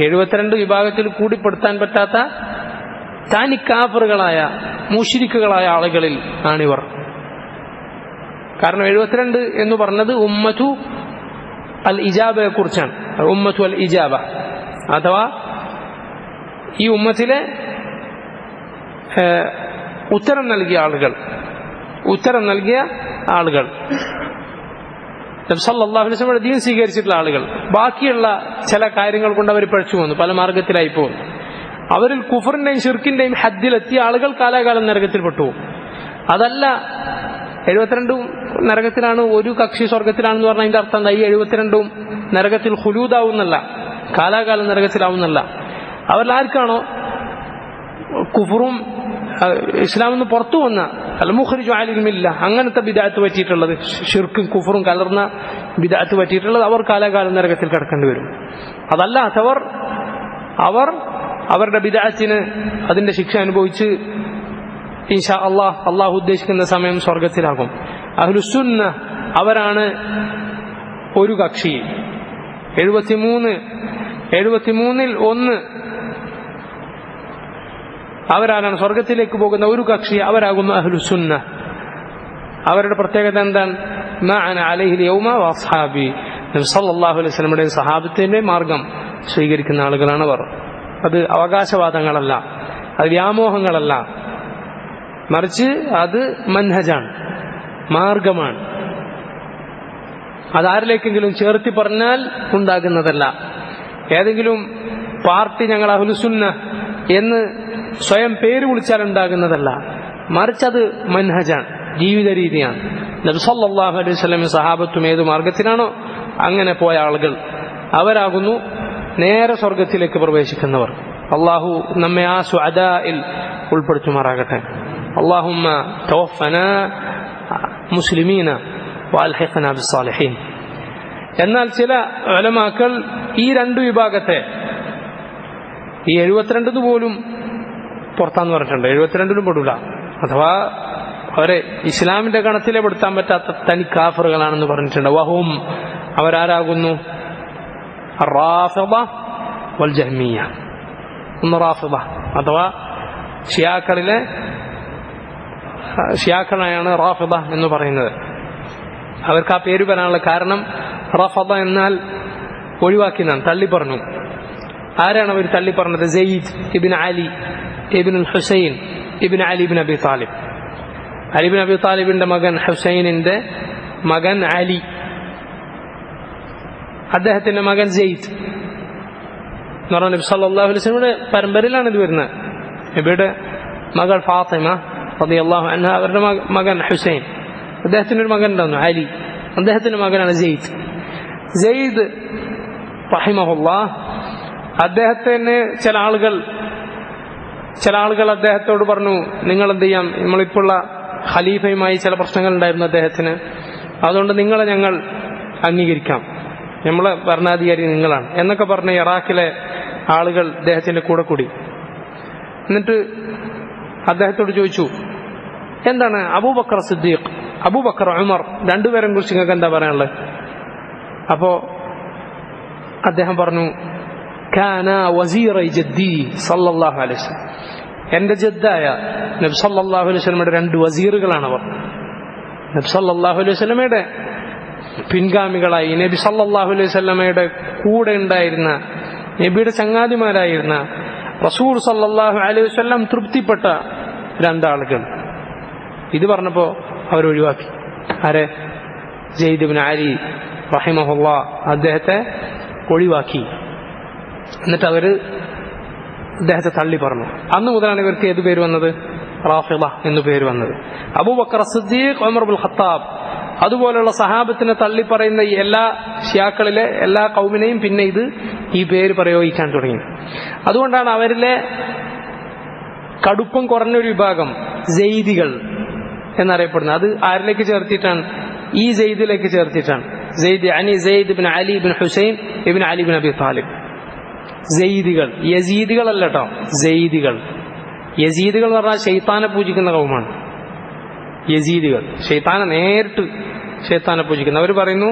72 വിഭാഗത്തിൽ കൂടി പെടുത്താൻ പറ്റാത്ത താനി കാഫിറുകളായ മുശ്രിക്കുകളായ ആളുകളിൽ ആണിവർ. കാരണം 72 എന്ന് പറഞ്ഞത് ഉമ്മത്തു അൽ ഇജാബയെ കുറിച്ചാണ്. ഉമ്മത്തു അൽ ഇജാബ അഥവാ ഈ ഉമ്മത്തിലെ ഉത്തരം നൽകിയ ആളുകൾ, നബി സല്ലല്ലാഹു അലൈഹി വസല്ലം ദീൻ സ്വീകരിച്ചിട്ടുള്ള ആളുകൾ. ബാക്കിയുള്ള ചില കാര്യങ്ങൾ കൊണ്ട് അവർ പഴിച്ചു പോകുന്നു, പല മാർഗത്തിലായി പോകുന്നു. അവരിൽ കുഫറിന്റെയും ഷിർക്കിന്റെയും ഹദ്ദിലെത്തിയ ആളുകൾ കാലാകാലം നരകത്തിൽ പെട്ടുപോകും. അതല്ല 72 നരകത്തിലാണ്, ഒരു കക്ഷി സ്വർഗത്തിലാണെന്ന് പറഞ്ഞാൽ അതിന്റെ അർത്ഥം എന്താ? ഈ 72 നരകത്തിൽ ഖുലൂദാവുന്നല്ല, കാലാകാലം നരകത്തിലാവുന്നല്ല. അവരിൽ ആർക്കാണോ കുഫറും ഇസ്ലാമിൽ നിന്ന് പുറത്തു വന്ന അൽ മുഖ്രിജു അലിമില്ല, അങ്ങനത്തെ ബിദ്അത്ത് പറ്റിയിട്ടുള്ളത്, ഷിർക്കും കുഫറും കലർന്ന ബിദ്അത്ത് പറ്റിയിട്ടുള്ളത്, അവർ കാലാകാലം നരകത്തിൽ കിടക്കേണ്ടി വരും. അതല്ലാത്തവർ അവരുടെ ബിദ്അത്തിന് അതിന്റെ ശിക്ഷ അനുഭവിച്ച് ഇൻഷാ അള്ളാഹു ഉദ്ദേശിക്കുന്ന സമയം സ്വർഗത്തിലാകും. അഹ്ലുസുന്ന അവരാണ് ഒരു കക്ഷി. 73 1 അവരാണ് സ്വർഗത്തിലേക്ക് പോകുന്ന ഒരു കക്ഷി, അവരാകുന്നു അഹ്ലുസുന്ന. അവരുടെ പ്രത്യേകത എന്താണ്? മാ അന അലൈഹിൽ യൗമ വഅസ്ഹാബി, നബി സല്ലല്ലാഹു അലൈഹി വസല്ലമയുടെ സഹാബത്തിന്റെ മാർഗം സ്വീകരിക്കുന്ന ആളുകളാണ് അവർ. അത് അവകാശവാദങ്ങളല്ല, അത് വ്യാമോഹങ്ങളല്ല, മറിച്ച് അത് മൻഹജാണ്, മാർഗമാണ്. അതാരിലേക്കെങ്കിലും ചേർത്തി പറഞ്ഞാൽ ഉണ്ടാകുന്നതല്ല. ഏതെങ്കിലും പാർട്ടി ഞങ്ങൾ അഹ്ലുസുന്ന എന്ന് സ്വയം പേര് വിളിച്ചാൽ ഉണ്ടാകുന്നതല്ല, മറിച്ച് അത് മൻഹജാണ്, ജീവിത രീതിയാണ്. നബി സല്ലല്ലാഹു അലൈഹി വസല്ലം സഹാബത്തും ഏത് മാർഗത്തിലാണോ അങ്ങനെ പോയ ആളുകൾ അവരാകുന്നു നേരെ സ്വർഗത്തിലേക്ക് പ്രവേശിക്കുന്നവർ. അള്ളാഹു നമ്മെ ആ സുഅദാഇൽ ഉൾപ്പെടുത്തുമാറാകട്ടെ. اللهم توفنا مسلمين والحقنا بالصالحين. എന്നാൽ ചില ഉലമാക്കൾ ഈ 2 വിഭാഗത്തെ, ഈ 72 പോലും പുറത്താന്ന് പറഞ്ഞിട്ടുണ്ട്, 72 പെടില്ല. അഥവാ അവരെ ഇസ്ലാമിന്റെ ഗണത്തിലെ പെടുത്താൻ പറ്റാത്ത തനി കാഫറുകളാണെന്ന് പറഞ്ഞിട്ടുണ്ട്. വഹും അവരാരാകുന്നു? റാഫിദ വൽ ജഹ്മിയ്യ. ഒന്ന് റാഫിദ അഥവാ ഷിയാക്കളായാണ് റാഫിദ എന്ന് പറയുന്നത്. അവർക്ക് ആ പേര് വരാനുള്ള കാരണം റഫദ എന്നാൽ ഒഴിവാക്കിയതാണ്, തള്ളി പറഞ്ഞു. ആരാണ് അവർ തള്ളി പറഞ്ഞത്? Sayyid ibn Ali ibn Husain ibn Ali ibn Abi Talib. Ali ibn Abi താലിബിന്റെ മകൻ ഹുസൈനിന്റെ മകൻ അലി, അദ്ദേഹത്തിന്റെ മകൻ സെയ്ദ് എന്ന് പറഞ്ഞ നബി സല്ലല്ലാഹു അലൈഹി വസല്ലമയുടെ പരമ്പരയിലാണ് ഇത് വരുന്നത്. നബിയുടെ മകൾ ഫാത്തിമ റളിയല്ലാഹു അൻഹ, അവരുടെ മകൻ ഹുസൈൻ, അദ്ദേഹത്തിന് ഒരു മകൻ ഉണ്ടായിരുന്നു അലി, അദ്ദേഹത്തിന്റെ മകനാണ് സെയ്ദ്. സെയ്ദ് റഹിമഹുല്ലാഹ് അദ്ദേഹത്തിന് ചില ആളുകൾ അദ്ദേഹത്തോട് പറഞ്ഞു, നിങ്ങൾ എന്ത് ചെയ്യാം, നമ്മളിപ്പോഴുള്ള ഖലീഫയുമായി ചില പ്രശ്നങ്ങൾ ഉണ്ടായിരുന്നു അദ്ദേഹത്തിന്, അതുകൊണ്ട് നിങ്ങളെ ഞങ്ങൾ അംഗീകരിക്കാം, നമ്മളെ ഭരണാധികാരി നിങ്ങളാണ് എന്നൊക്കെ പറഞ്ഞ് ഇറാഖിലെ ആളുകൾ അദ്ദേഹത്തിന്റെ കൂടെ കൂടി. എന്നിട്ട് അദ്ദേഹത്തോട് ചോദിച്ചു, എന്താണ് അബൂബക്കർ സിദ്ദീഖ്, അബൂബക്കർ ഉമർ രണ്ടുപേരെ കുറിച്ച് നിങ്ങൾക്ക് എന്താ പറയാനുള്ളത്? അപ്പോ അദ്ദേഹം പറഞ്ഞു, കാന വസീറൈ ജദ്ദി സല്ലല്ലാഹു അലൈഹി വസല്ലം, എന്റെ ജദ്ദായ നബി സല്ലല്ലാഹു അലൈഹി വസല്ലമയുടെ രണ്ട് വസീറുകളാണവർ. നബി സല്ലല്ലാഹു അലൈഹി വസല്ലമയുടെ പിൻഗാമികളായി നബി സല്ലല്ലാഹു അലൈഹി വസല്ലമയുടെ കൂടെ ഉണ്ടായിരുന്ന, നബിയുടെ ചങ്ങാതിമാരായിരുന്ന, റസൂൽ സല്ലല്ലാഹു അലൈഹി വസല്ലം തൃപ്തിപ്പെട്ട രണ്ടാളുകൾ. ഇത് പറഞ്ഞപ്പോ അവരൊഴിവാക്കി. ആരെ? സയ്യിദ് ഇബ്നു അലി റഹിമഹുല്ലാഹ് അദ്ദേഹത്തെ ഒഴിവാക്കി. എന്നിട്ട് അവര് അദ്ദേഹത്തെ തള്ളി പറഞ്ഞു. അന്ന് മുതലാണ് ഇവർക്ക് ഏത് പേര് വന്നത്? റാഫിള എന്നു പേര് വന്നത്. അബൂബക്കർ സിദ്ദീഖ്, ഉമർ ഇബ്നുൽ ഖത്താബ്, അതുപോലുള്ള സഹാബത്തിനെ തള്ളി പറയുന്ന ഈ എല്ലാ ഷിയാക്കളിലെ എല്ലാ കൗമിനെയും പിന്നെ ഈ പേര് പ്രയോഗിക്കാൻ തുടങ്ങി. അതുകൊണ്ടാണ് അവരിലെ കടുപ്പം കുറഞ്ഞൊരു വിഭാഗം സെയ്ദികൾ എന്നറിയപ്പെടുന്നത്. അത് ആരിലേക്ക് ചേർത്തിട്ടാണ്? ഈ സെയ്ദിലേക്ക് ചേർത്തിട്ടാണ്. Zaid ibn Ali ibn Husain ibn Ali ibn Abi Talib. സെയ്ദികൾ, യസീദികളല്ല കേട്ടോ, സെയ്ദികൾ. യസീദികൾ എന്ന് പറഞ്ഞാൽ ശൈത്താനെ പൂജിക്കുന്ന കൗമാണ്. യസീദികൾ നേരിട്ട് ശൈത്താനെ പൂജിക്കുന്ന. അവർ പറയുന്നു,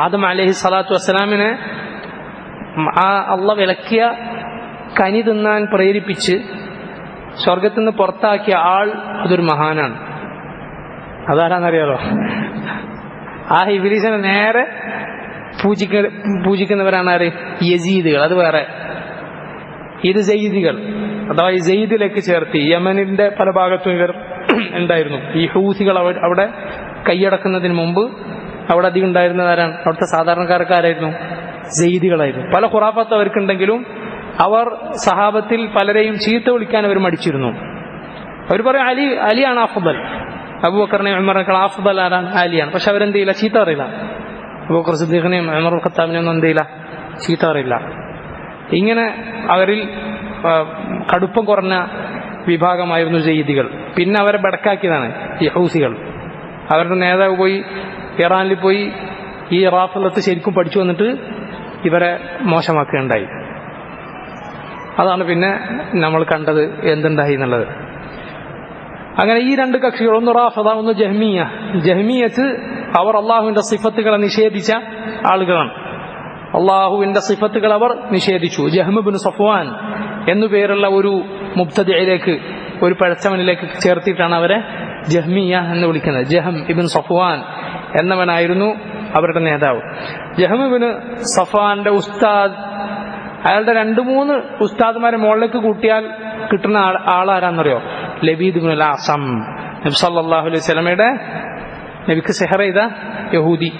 ആദം അലൈഹി സ്വലാത്തു വസ്സലാമിനെ അള്ളാഹ് വിലക്കിയ കനി തിന്നാൻ പ്രേരിപ്പിച്ച് സ്വർഗത്തിൽ നിന്ന് പുറത്താക്കിയ ആൾ അതൊരു മഹാനാണ്. അതാരാന്നറിയാലോ? ആ ഇബ്ലീസിനെ നേരെ പൂജിക്കുന്നവരാണ് ആര്? യസീദുകൾ. അത് വേറെ. ഇത് സെയ്ദികൾ അഥവാ ഈ സെയ്ദിലേക്ക് ചേർത്തി. യമനിന്റെ പല ഭാഗത്തും ഇവർ ഉണ്ടായിരുന്നു. ഈ ഹൂസികൾ അവിടെ കൈയടക്കുന്നതിന് മുമ്പ് അവിടെ അധികം ഉണ്ടായിരുന്നത് ആരാണ്? അവിടുത്തെ സാധാരണക്കാർക്കാരായിരുന്നു? സെയ്ദികളായിരുന്നു. പല ഖുറാഫത്ത് അവർക്കുണ്ടെങ്കിലും അവർ സഹാബത്തിൽ പലരെയും ചീത്ത വിളിക്കാൻ അവർ മടിച്ചിരുന്നു. അവർ പറയും അലിയാണ് അഫ്ദൽ, അബൂബക്കറിനെയും ഉമറിനേക്കാൾ അഫ്ദൽ ആരാണ്? അലിയാണ്. പക്ഷെ അവരെന്ത് ചെയ്യില്ല, ചീത്ത അറിയില്ല. അബൂബക്കർ സിദ്ദീഖിനെയും ഉമർ ഖത്താബിനെയും ഒന്നും എന്ത് ചെയ്യില്ല, ചീത്ത അറിയില്ല. ഇങ്ങനെ അവരിൽ കടുപ്പം കുറഞ്ഞ വിഭാഗമായിരുന്നു സെയ്ദികൾ. പിന്നെ അവരെ ബടക്കാക്കിയതാണ് ഈ ഹൗസികൾ. അവരുടെ നേതാവ് പോയി ഇറാനിൽ പോയി ഈ റാഫിളത്ത് ശരിക്കും പഠിച്ചു വന്നിട്ട് ഇവരെ മോശമാക്കുകയുണ്ടായി. അതാണ് പിന്നെ നമ്മൾ കണ്ടത് എന്തുണ്ടായി എന്നുള്ളത്. അങ്ങനെ ഈ രണ്ട് കക്ഷികൾ, ഒന്ന് റാഫിള, ഒന്ന് ജഹ്മിയ. ജഹ്മിയത്ത് അവർ അള്ളാഹുവിന്റെ സിഫത്തുകളെ നിഷേധിച്ച ആളുകളാണ്. അള്ളാഹുവിന്റെ സിഫത്തുകൾ അവർ നിഷേധിച്ചു. ജഹ്മ് ഇബ്നു സഫ്വാൻ എന്നു പേരുള്ള ഒരു മുബ്തദിഇലേക്ക്, ഒരു പഴച്ചവനിലേക്ക് ചേർത്തിട്ടാണ് അവരെ ജഹ്മിയ എന്ന് വിളിക്കുന്നത്. ജഹം ഇബ്നു സഫ്വാൻ എന്നവനായിരുന്നു അവരുടെ നേതാവ്. ജഹം ഇബ്നു സഫ്വാന്റെ ഉസ്താദ്, അയാളുടെ 2-3 ഉസ്താദ്മാരെ മുകളിലേക്ക് കൂട്ടിയാൽ കിട്ടുന്ന ആളാരാന്നറിയോ? ലബീദ് ഇബ്നുൽ അസം. നബി സല്ലല്ലാഹു അലൈഹി വസല്ലമയുടെ നബിക്ക് സിഹർ ചെയ്ത യഹൂദി.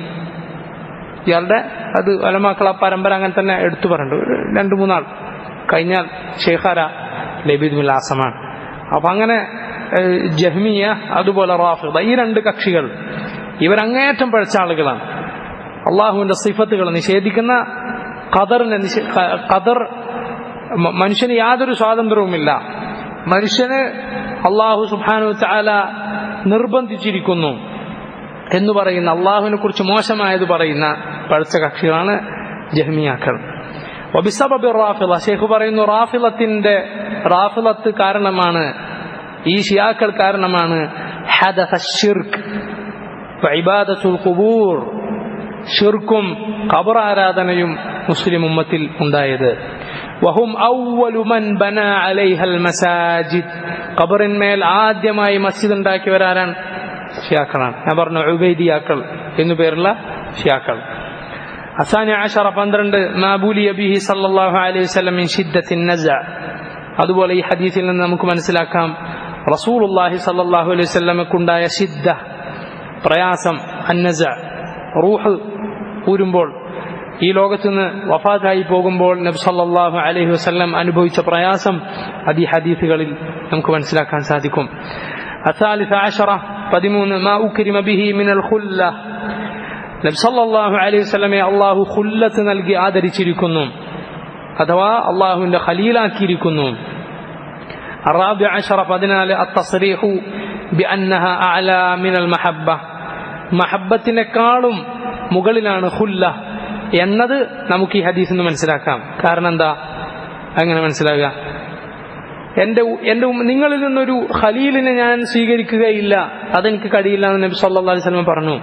ഇയാളുടെ അത് ഉലമാക്കൾ ആ പരമ്പര അങ്ങനെ തന്നെ എടുത്തു പറഞ്ഞിട്ടുണ്ട്. 2-3 ആൾ കഴിഞ്ഞാൽ ഷെയ്ഖാര ലബീദ് ഇബ്നുൽ അസമാണ്. അപ്പൊ അങ്ങനെ ജഹ്മിയ അതുപോലെ റാഫിള, ഈ രണ്ട് കക്ഷികൾ ഇവരങ്ങേറ്റം പഴച്ച ആളുകളാണ്. അള്ളാഹുവിന്റെ സിഫത്തുകൾ നിഷേധിക്കുന്ന, ഖദർ മനുഷ്യന് യാതൊരു സ്വാതന്ത്ര്യവുമില്ല, മനുഷ്യന് അള്ളാഹു സുബ്ഹാനഹു വ തആല നിർബന്ധിച്ചിരിക്കുന്നു എന്ന് പറയുന്ന, അള്ളാഹുവിനെ കുറിച്ച് മോശമായത് പറയുന്ന പഴച്ച കക്ഷികളാണ് ജഹ്മിയാക്കൾ. വബിസബബി റാഫിള, ശൈഖ് പറയുന്നു, റാഫിളത്ത് കാരണമാണ്, ഈ ഷിയാക്കൾ കാരണമാണ് ഹദസ ശിർക്ക് വഇബാദത്തുൽ ഖുബൂർ, ഷിർക്കും ഖബർ ആരാധനയും മുസ്ലിം ഉമ്മത്തിൽ ഉണ്ടായത്. വഹും അവ്വലു മൻ ബനാ അലൈഹൽ മസാജിദ്, ഖബറിന്മേൽ ആദ്യമായി മസ്ജിദ് ഉണ്ടാക്കിയവരാരാണ്? ഷിയാക്കളാണ്. ഞാൻ പറഞ്ഞു ഉബൈദിയാക്കൾ എന്നു പേരുള്ള ഷിയാക്കൾ. അസാനി അശറ 12 മാബൂലി ബിഹി സല്ലല്ലാഹു അലൈഹി വസല്ലം മിൻ ശിദ്ദത്തിൻ നസ. അതുപോലെ ഈ ഹദീസിൽ നിന്ന് നമുക്ക് മനസ്സിലാക്കാം റസൂലുള്ളാഹി സല്ലല്ലാഹു അലൈഹി വസല്ലമക്കുണ്ടായ ശിദ്ദ, പ്രയാസം, അന്നസ, റൂഹ് ഊരുമ്പോൾ, ഈ ലോകത്ത് നിന്ന് വഫാത്തായി പോകുമ്പോൾ നബി സല്ലല്ലാഹു അലൈഹി വസല്ലം അനുഭവിച്ച പ്രയാസം അത് ഈ ഹദീസുകളിൽ നമുക്ക് മനസ്സിലാക്കാൻ സാധിക്കും. الثالث عشر 13 ما أكرم به من الخلة, നബി സല്ലല്ലാഹു അലൈഹി വസല്ലമയെ അല്ലാഹു ഖുല്ലത്ത് നൽകി ആദരിച്ചിരിക്കുന്നു. അഥവാ അള്ളാഹുവിന്റെ ഖലീലാക്കിയിരിക്കുന്നു. الرابع عشر 14 التصريح بأنها أعلى من المحبة. മഹബ്ബത്തിനേക്കാളും മുകളിലാണ് ഖുല്ല എന്നത് നമുക്ക് ഈ ഹദീസിൽ നിന്ന് മനസ്സിലാക്കാം. കാരണം എന്താ അങ്ങനെ മനസ്സിലാകുക? നിങ്ങളിൽ നിന്നൊരു ഖലീലിനെ ഞാൻ സ്വീകരിക്കുകയില്ല, അതെനിക്ക് കഴിയില്ല എന്ന് നബി സല്ലല്ലാഹു അലൈഹി വസല്ലം പറഞ്ഞു.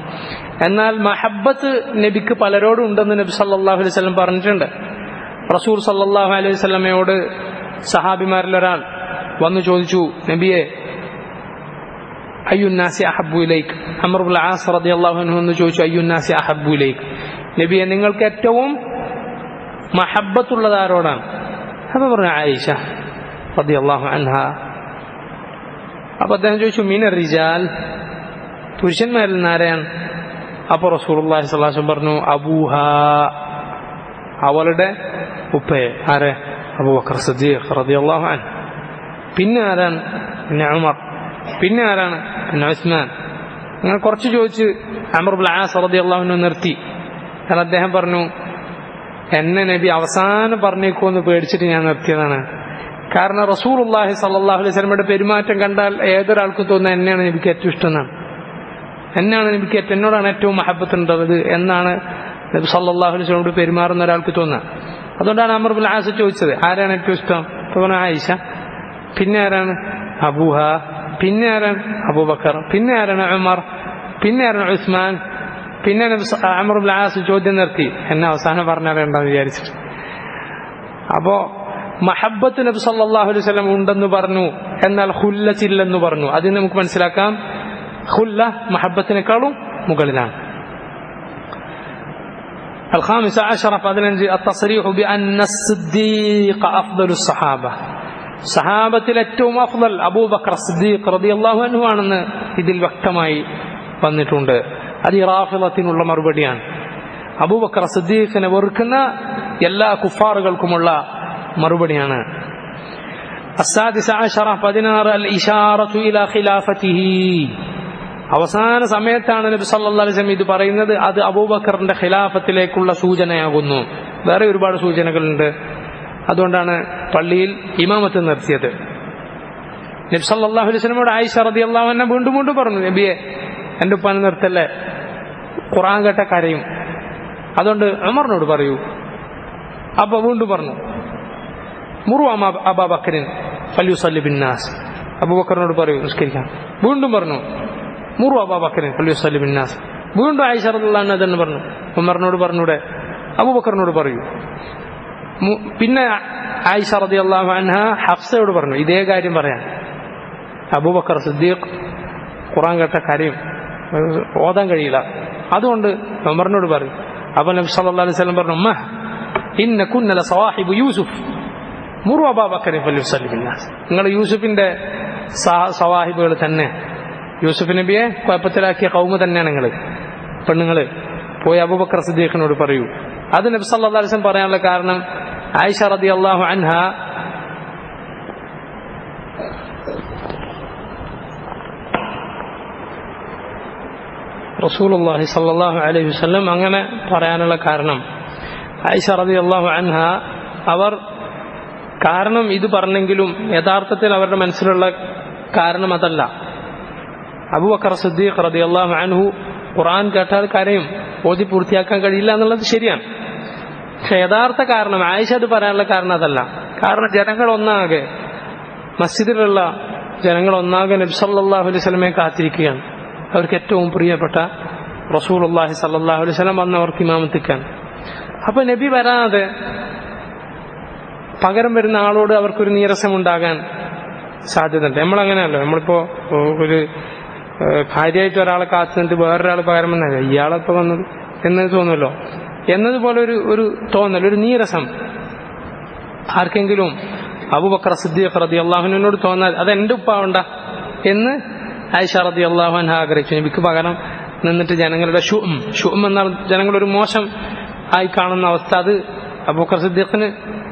എന്നാൽ മഹബ്ബത്ത് നബിക്ക് പലരോടും ഉണ്ടെന്ന് നബി സല്ലല്ലാഹു അലൈഹി വസല്ലം പറഞ്ഞിട്ടുണ്ട്. റസൂൽ സല്ലല്ലാഹു അലൈഹി വസല്ലമയോട് സഹാബിമാരിൽ ഒരാൾ വന്നു ചോദിച്ചു, നബിയെ അയ്യുന്നാസി അഹബ്ബു ഇലൈക്. അംർ ഇബ്നുൽ ആസ് റളിയല്ലാഹു അൻഹു എന്ന് ചോദിച്ചു, അയ്യുന്നാസി അഹബ്ബു ഇലൈക്, നബിയെ നിങ്ങൾക്ക് ഏറ്റവും മഹബ്ബത്തുള്ളത് ആരോടാണ്? അപ്പൊ പറഞ്ഞു ആയിഷ റളിയല്ലാഹു അൻഹ. അപ്പൊ അദ്ദേഹം ചോദിച്ചു, മിനർ റിജാൽ, പുരുഷന്മാരിൽ നിന്ന് ആരെയാണ്? അപ്പൊ റസൂലുള്ളാഹി സ്വല്ലല്ലാഹു അലൈഹി വസല്ലം പറഞ്ഞു, അബൂഹാ, അവളുടെ ഉപ്പയെ. ആരെ? അബൂബക്കർ സിദ്ദീഖ് റളിയല്ലാഹു അൻഹു. പിന്നെ ആരാണ്? പിന്നെ ഉമർ. പിന്നെ ആരാണ്? പിന്നെ ഉസ്മാൻ. അങ്ങനെ കുറച്ച് ചോദിച്ച് അംർ ഇബ്നുൽ ആസ് റളിയല്ലാഹു അൻഹു നിർത്തി. കാരണം അദ്ദേഹം പറഞ്ഞു, എന്നെ നബി അവസാനം പറഞ്ഞേക്കുമെന്ന് പേടിച്ചിട്ട് ഞാൻ നിർത്തിയതാണ്. കാരണം റസൂലുള്ളാഹി സ്വല്ലല്ലാഹു അലൈഹി വസല്ലമയുടെ പെരുമാറ്റം കണ്ടാൽ ഏതൊരാൾക്കും തോന്നുന്നത് എന്നെയാണ് നബിക്ക് ഏറ്റവും ഇഷ്ടം എന്നാണ്. എന്നോടാണ് ഏറ്റവും മഹബ്ബത്തുണ്ടത് എന്നാണ് നബി സല്ലല്ലാഹു അലൈഹി വസല്ലമയോട് പെരുമാറുന്ന ഒരാൾക്ക് തോന്നുക. അതുകൊണ്ടാണ് അംർ ഇബ്നുൽ ആസ് ചോദിച്ചത്, ആരാണ് ഏറ്റവും ഇഷ്ടം? അപ്പോൾ ആയിഷ. പിന്നെ ആരാണ്? അബൂഹ. പിന്നെ ആരാണ്? അബൂബക്കർ. പിന്നെ ആരാണ്? ഉമർ. പിന്നെ ആരാണ്? ഉസ്മാൻ. പിന്നെ അംർ ഇബ്നുൽ ആസ് ചോദ്യം നിർത്തി, എന്നെ അവസാനം പറഞ്ഞാലുണ്ടാന്ന് വിചാരിച്ചിട്ട്. അപ്പോ മഹബ്ബത്ത് നബി സല്ലല്ലാഹു അലൈഹി വസല്ലം ഉണ്ടെന്ന് പറഞ്ഞു, എന്നാൽ ഖുല്ലത്തില്ലെന്ന് പറഞ്ഞു. അതിന് നമുക്ക് മനസ്സിലാക്കാം, ഖുല്ല മഹബ്ബത്തിനേക്കാളും മുകളിലാണ്. الخامس عشر 15 التصريح بأن الصديق أفضل الصحابة. സഹാബത്തിൽ ഏറ്റവും അഫ്ളൽ അബൂബക്കർ സിദ്ദീഖ് റളിയല്ലാഹു അൻഹു ആണെന്ന് ഇതിൽ വ്യക്തമായി വന്നിട്ടുണ്ട്. അത് റാഫിളത്തിനുള്ള മറുപടിയാണ്. അബൂബക്കർ സിദ്ദീഖിനെ വെറുക്കുന്ന എല്ലാ കുഫാറുകൾക്കുമുള്ള മറുപടിയാണ്. السادس عشر 16 الإشارة إلى خلافته. അവസാന സമയത്താണ് നബി സല്ലല്ലാഹു അലൈഹി വസല്ലം ഇത് പറയുന്നത്. അത് അബൂബക്കറിന്റെ ഖിലാഫത്തിലേക്കുള്ള സൂചനയാകുന്നു. വേറെ ഒരുപാട് സൂചനകളുണ്ട്. അതുകൊണ്ടാണ് പള്ളിയിൽ ഇമാമത്ത് നിർത്തിയത്. നബി സല്ലല്ലാഹു അലൈഹി വസല്ലമയോട് ആയിഷ റളിയല്ലാഹു അൻഹ വീണ്ടും വീണ്ടും പറഞ്ഞു, നബിയെ എന്റെ ഉപ്പാനെ നിർത്തല്ലേ, ഖുർആൻ കേട്ട കരയും, അതുകൊണ്ട് ഉമറിനോട് പറയൂ. അപ്പൊ വീണ്ടും പറഞ്ഞു, മുറു അബൂബക്കറിൻ ഫല്യുസല്ലി ബിന്നാസ്, അബൂബക്കറിനോട് പറയൂ നിസ്കരിക്കാൻ. വീണ്ടും പറഞ്ഞു, മുറു അബൂബക്കറിൻ ഫല്യുസല്ലി ബിന്നാസ്. വീണ്ടും ആയിഷ റളിയല്ലാഹു അൻഹ തന്നെ പറഞ്ഞു, ഉമറിനോട് പറഞ്ഞൂടെ, അബൂബക്കറിനോട് പറയൂ. പിന്നെ ആയിഷ റളിയല്ലാഹു അൻഹ ഹഫ്സയോട് പറഞ്ഞു ഇതേ കാര്യം പറയാൻ. അബൂബക്കർ സിദ്ദീഖ് ഖുർആൻ കേട്ട കാര്യം ഓതാൻ കഴിയില്ല, അതുകൊണ്ട് ഉമറിനോട് പറയും. അപ്പോൾ നബി സല്ലല്ലാഹു അലൈഹി വസല്ലം പറഞ്ഞു, ഉമ്മ ഇന്ന കുന്ന ലസവാഹിബു യൂസുഫ് മുറു അബൂബക്കറിൻ ഫല്യുസല്ലി ബിന്നാസ്. നിങ്ങൾ യൂസുഫിന്റെ സവാഹിബുകൾ തന്നെ, യൂസുഫ് നബിയെ കുഴപ്പത്തിലാക്കിയ ഖൗമ് തന്നെയാണ് നിങ്ങൾ പെണ്ണുങ്ങൾ, പോയി അബൂബക്കർ സിദ്ദീഖിനോട് പറയൂ. അത് നബി സല്ലല്ലാഹു അലൈഹി വസല്ലം പറയാനുള്ള കാരണം ആയിഷ റളിയല്ലാഹു അൻഹ റസൂലുള്ളാഹി സ്വല്ലല്ലാഹു അലൈഹി വസല്ലം അങ്ങനെ പറയാനുള്ള കാരണം, ആയിഷ റളിയല്ലാഹു അൻഹ അവർ കാരണം ഇത് പറഞ്ഞെങ്കിലും യഥാർത്ഥത്തിൽ അവരുടെ മനസ്സിലുള്ള കാരണം അതല്ല. അബൂബക്കർ സിദ്ദീഖ് റളിയല്ലാഹു അൻഹു ഖുർആൻ കേട്ടാൽ കരയും, ഓതി പൂർത്തിയാക്കാൻ കഴിയില്ല എന്നുള്ളത് ശരിയാണ്. പക്ഷെ യഥാർത്ഥ കാരണം ആയിഷ അത് പറയാനുള്ള കാരണം അതല്ല. കാരണം ജനങ്ങളൊന്നാകെ, മസ്ജിദിലുള്ള ജനങ്ങളൊന്നാകെ നബി സല്ലല്ലാഹു അലൈഹി വസല്ലമയെ കാത്തിരിക്കുകയാണ്. അവർക്ക് ഏറ്റവും പ്രിയപ്പെട്ട റസൂലുള്ളാഹി സ്വല്ലല്ലാഹു അലൈഹി വസല്ലം വന്നവർക്ക് ഇമാമത്തിക്കാൻ. അപ്പൊ നബി വരാതെ പകരം വരുന്ന ആളോട് അവർക്കൊരു നീരസമുണ്ടാകാൻ സാധ്യതയുണ്ട്. നമ്മളങ്ങനെയല്ലോ, നമ്മളിപ്പോ ഒരു കാര്യമായിട്ട് ഒരാളെ കാത്തു നിന്നിട്ട് വേറൊരാൾ പകരം വന്നാൽ ഇയാളെപ്പോ വന്നത് എന്ന് തോന്നുമല്ലോ. എന്നതുപോലെ ഒരു തോന്നൽ, ഒരു നീരസം ആർക്കെങ്കിലും അബൂബക്കർ സിദ്ദീഖ് റളിയല്ലാഹു അൻഹുവിനോട് തോന്നാൽ അത് എന്റെ ഉപ്പാവണ്ട എന്ന് ആയിഷ റളിയല്ലാഹു അൻഹ ആഗ്രഹിച്ചു. നബിക്ക് പകരം നിന്നിട്ട് ജനങ്ങളുടെ ഷും എന്നാൽ ജനങ്ങളൊരു മോശം ആയി കാണുന്ന അവസ്ഥ, അത് അബൂബക്കർ സിദ്ദീഖിന്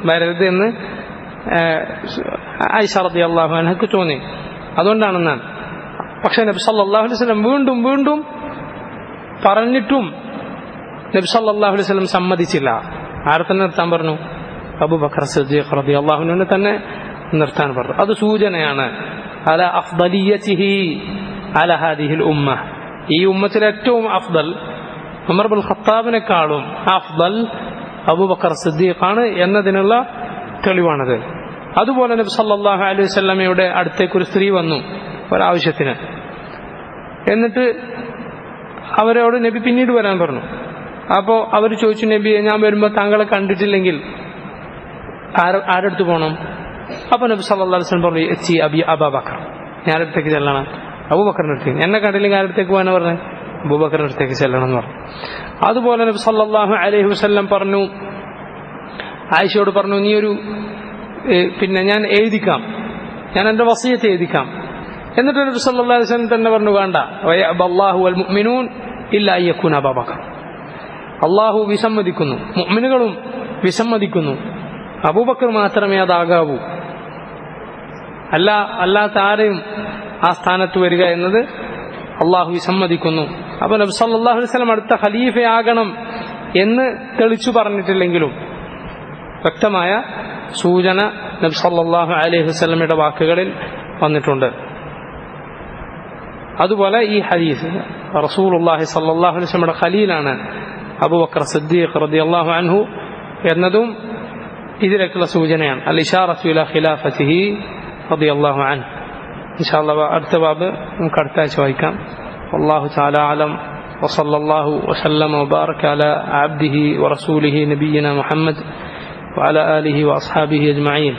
വരരുത് എന്ന് ആയിഷ റളിയല്ലാഹു അൻഹയ്ക്ക് തോന്നി. അതുകൊണ്ടാണെന്നാണ്. പക്ഷെ നബി സല്ലല്ലാഹു അലൈഹി വസല്ലം വീണ്ടും വീണ്ടും പറഞ്ഞിട്ടും നബി സല്ലല്ലാഹു അലൈഹി വസല്ലം സമ്മതിച്ചില്ല. ആരെ തന്നെ നിർത്താൻ പറഞ്ഞു? അബൂബക്കർ സിദ്ദീഖ് റളിയല്ലാഹു അൻഹുവിനെ തന്നെ നിർത്താൻ പറഞ്ഞു. അത് സൂചനയാണ് അല അഫ്ദലിയതിഹി അല ഹാദിഹിൽ ഉമ്മ, ഈ ഉമ്മത്തിലെ ഏറ്റവും അഫ്ദൽ ഉമർ ഇബ്നുൽ ഖത്താബിനെക്കാളും അഫ്ദൽ അബൂബക്കർ സിദ്ദീഖാണ് എന്നതിനുള്ള തെളിവാണത്. അതുപോലെ നബി സല്ലല്ലാഹു അലൈഹി വസല്ലമയുടെ അടുത്തേക്ക് ഒരു സ്ത്രീ വന്നു ഒരാവശ്യത്തിന്. എന്നിട്ട് അവരോട് നബി പിന്നീട് വരാൻ പറഞ്ഞു. അപ്പോൾ അവർ ചോദിച്ചു, നബിയെ, ഞാൻ വരുമ്പോൾ താങ്കളെ കണ്ടിട്ടില്ലെങ്കിൽ ആരടുത്ത് പോകണം? അപ്പോൾ നബി സല്ലല്ലാഹു അലൈഹി വസല്ലം പറഞ്ഞു, എച്ചി അബി അബൂബക്കർ, ഞാൻ അടുത്തേക്ക് ചെല്ലണം, അബൂബക്കറിന്റെ അടുത്തേക്ക്. എന്നെ കണ്ടില്ലെങ്കിൽ ആരടുത്തേക്ക് പോകാനാണ് പറഞ്ഞത്? അബൂബക്കറിന്റെ അടുത്തേക്ക് ചെല്ലണം എന്ന് പറഞ്ഞു. അതുപോലെ നബി സല്ലല്ലാഹു അലൈഹി വസല്ലം പറഞ്ഞു, ആയിഷയോട് പറഞ്ഞു, നീ ഒരു ഞാൻ എഴുതിക്കാം, ഞാൻ എൻ്റെ വസിയത്ത് എഴുതിക്കാം. എന്നിട്ട് നബി സല്ലല്ലാഹു അലൈഹി വസല്ലം തന്നെ പറഞ്ഞു, വേണ്ട, വയഅബല്ലാഹു വൽ മുഅ്മിനൂൻ ഇല്ലാ അയ്യകൂന അബൂബക്കർ, അള്ളാഹു വിസമ്മതിക്കുന്നു, മുഅ്മിനുകളും വിസമ്മതിക്കുന്നു, അബൂബക്കർ മാത്രമേ അതാകാവൂ, അല്ലാത്ത ആരെയും ആ സ്ഥാനത്ത് വരിക എന്നത് അള്ളാഹു വിസമ്മതിക്കുന്നു. അപ്പോൾ നബി സല്ലല്ലാഹു അലൈഹി വസല്ലം അടുത്ത ഖലീഫയാകണം എന്ന് തെളിച്ചു പറഞ്ഞിട്ടില്ലെങ്കിലും വ്യക്തമായ സൂചന നബി സല്ലല്ലാഹു അലൈഹി വസല്ലമയുടെ വാക്കുകളിൽ വന്നിട്ടുണ്ട്. അതുപോലെ ഈ ഹദീസ് റസൂലുള്ളാഹി സ്വല്ലല്ലാഹു അലൈഹി വസല്ലമയുടെ ഖലീലാണ് അബൂബക്കർ സിദ്ദീഖ് റളിയല്ലാഹു അൻഹു എന്നതും ഇതിലേക്കുള്ള സൂചനയാണ്. അൽ ഇശാറത്തു ഇലാ ഖിലാഫതിഹി റളിയല്ലാഹു അൻഹു. ഇൻഷാ അല്ലാഹ് അടുത്ത ബാബ് നമുക്ക് അടുത്ത ആഴ്ച വായിക്കാം. വല്ലാഹു തആല അലം വസല്ലല്ലാഹു വസല്ലമ വബാറക അലാ അബ്ദിഹി വറസൂലിഹി നബിയിന മുഹമ്മദ് وعلى آله وأصحابه أجمعين.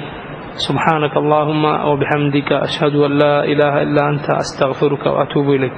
سبحانك اللهم وبحمدك أشهد أن لا إله إلا أنت أستغفرك وأتوب إليك.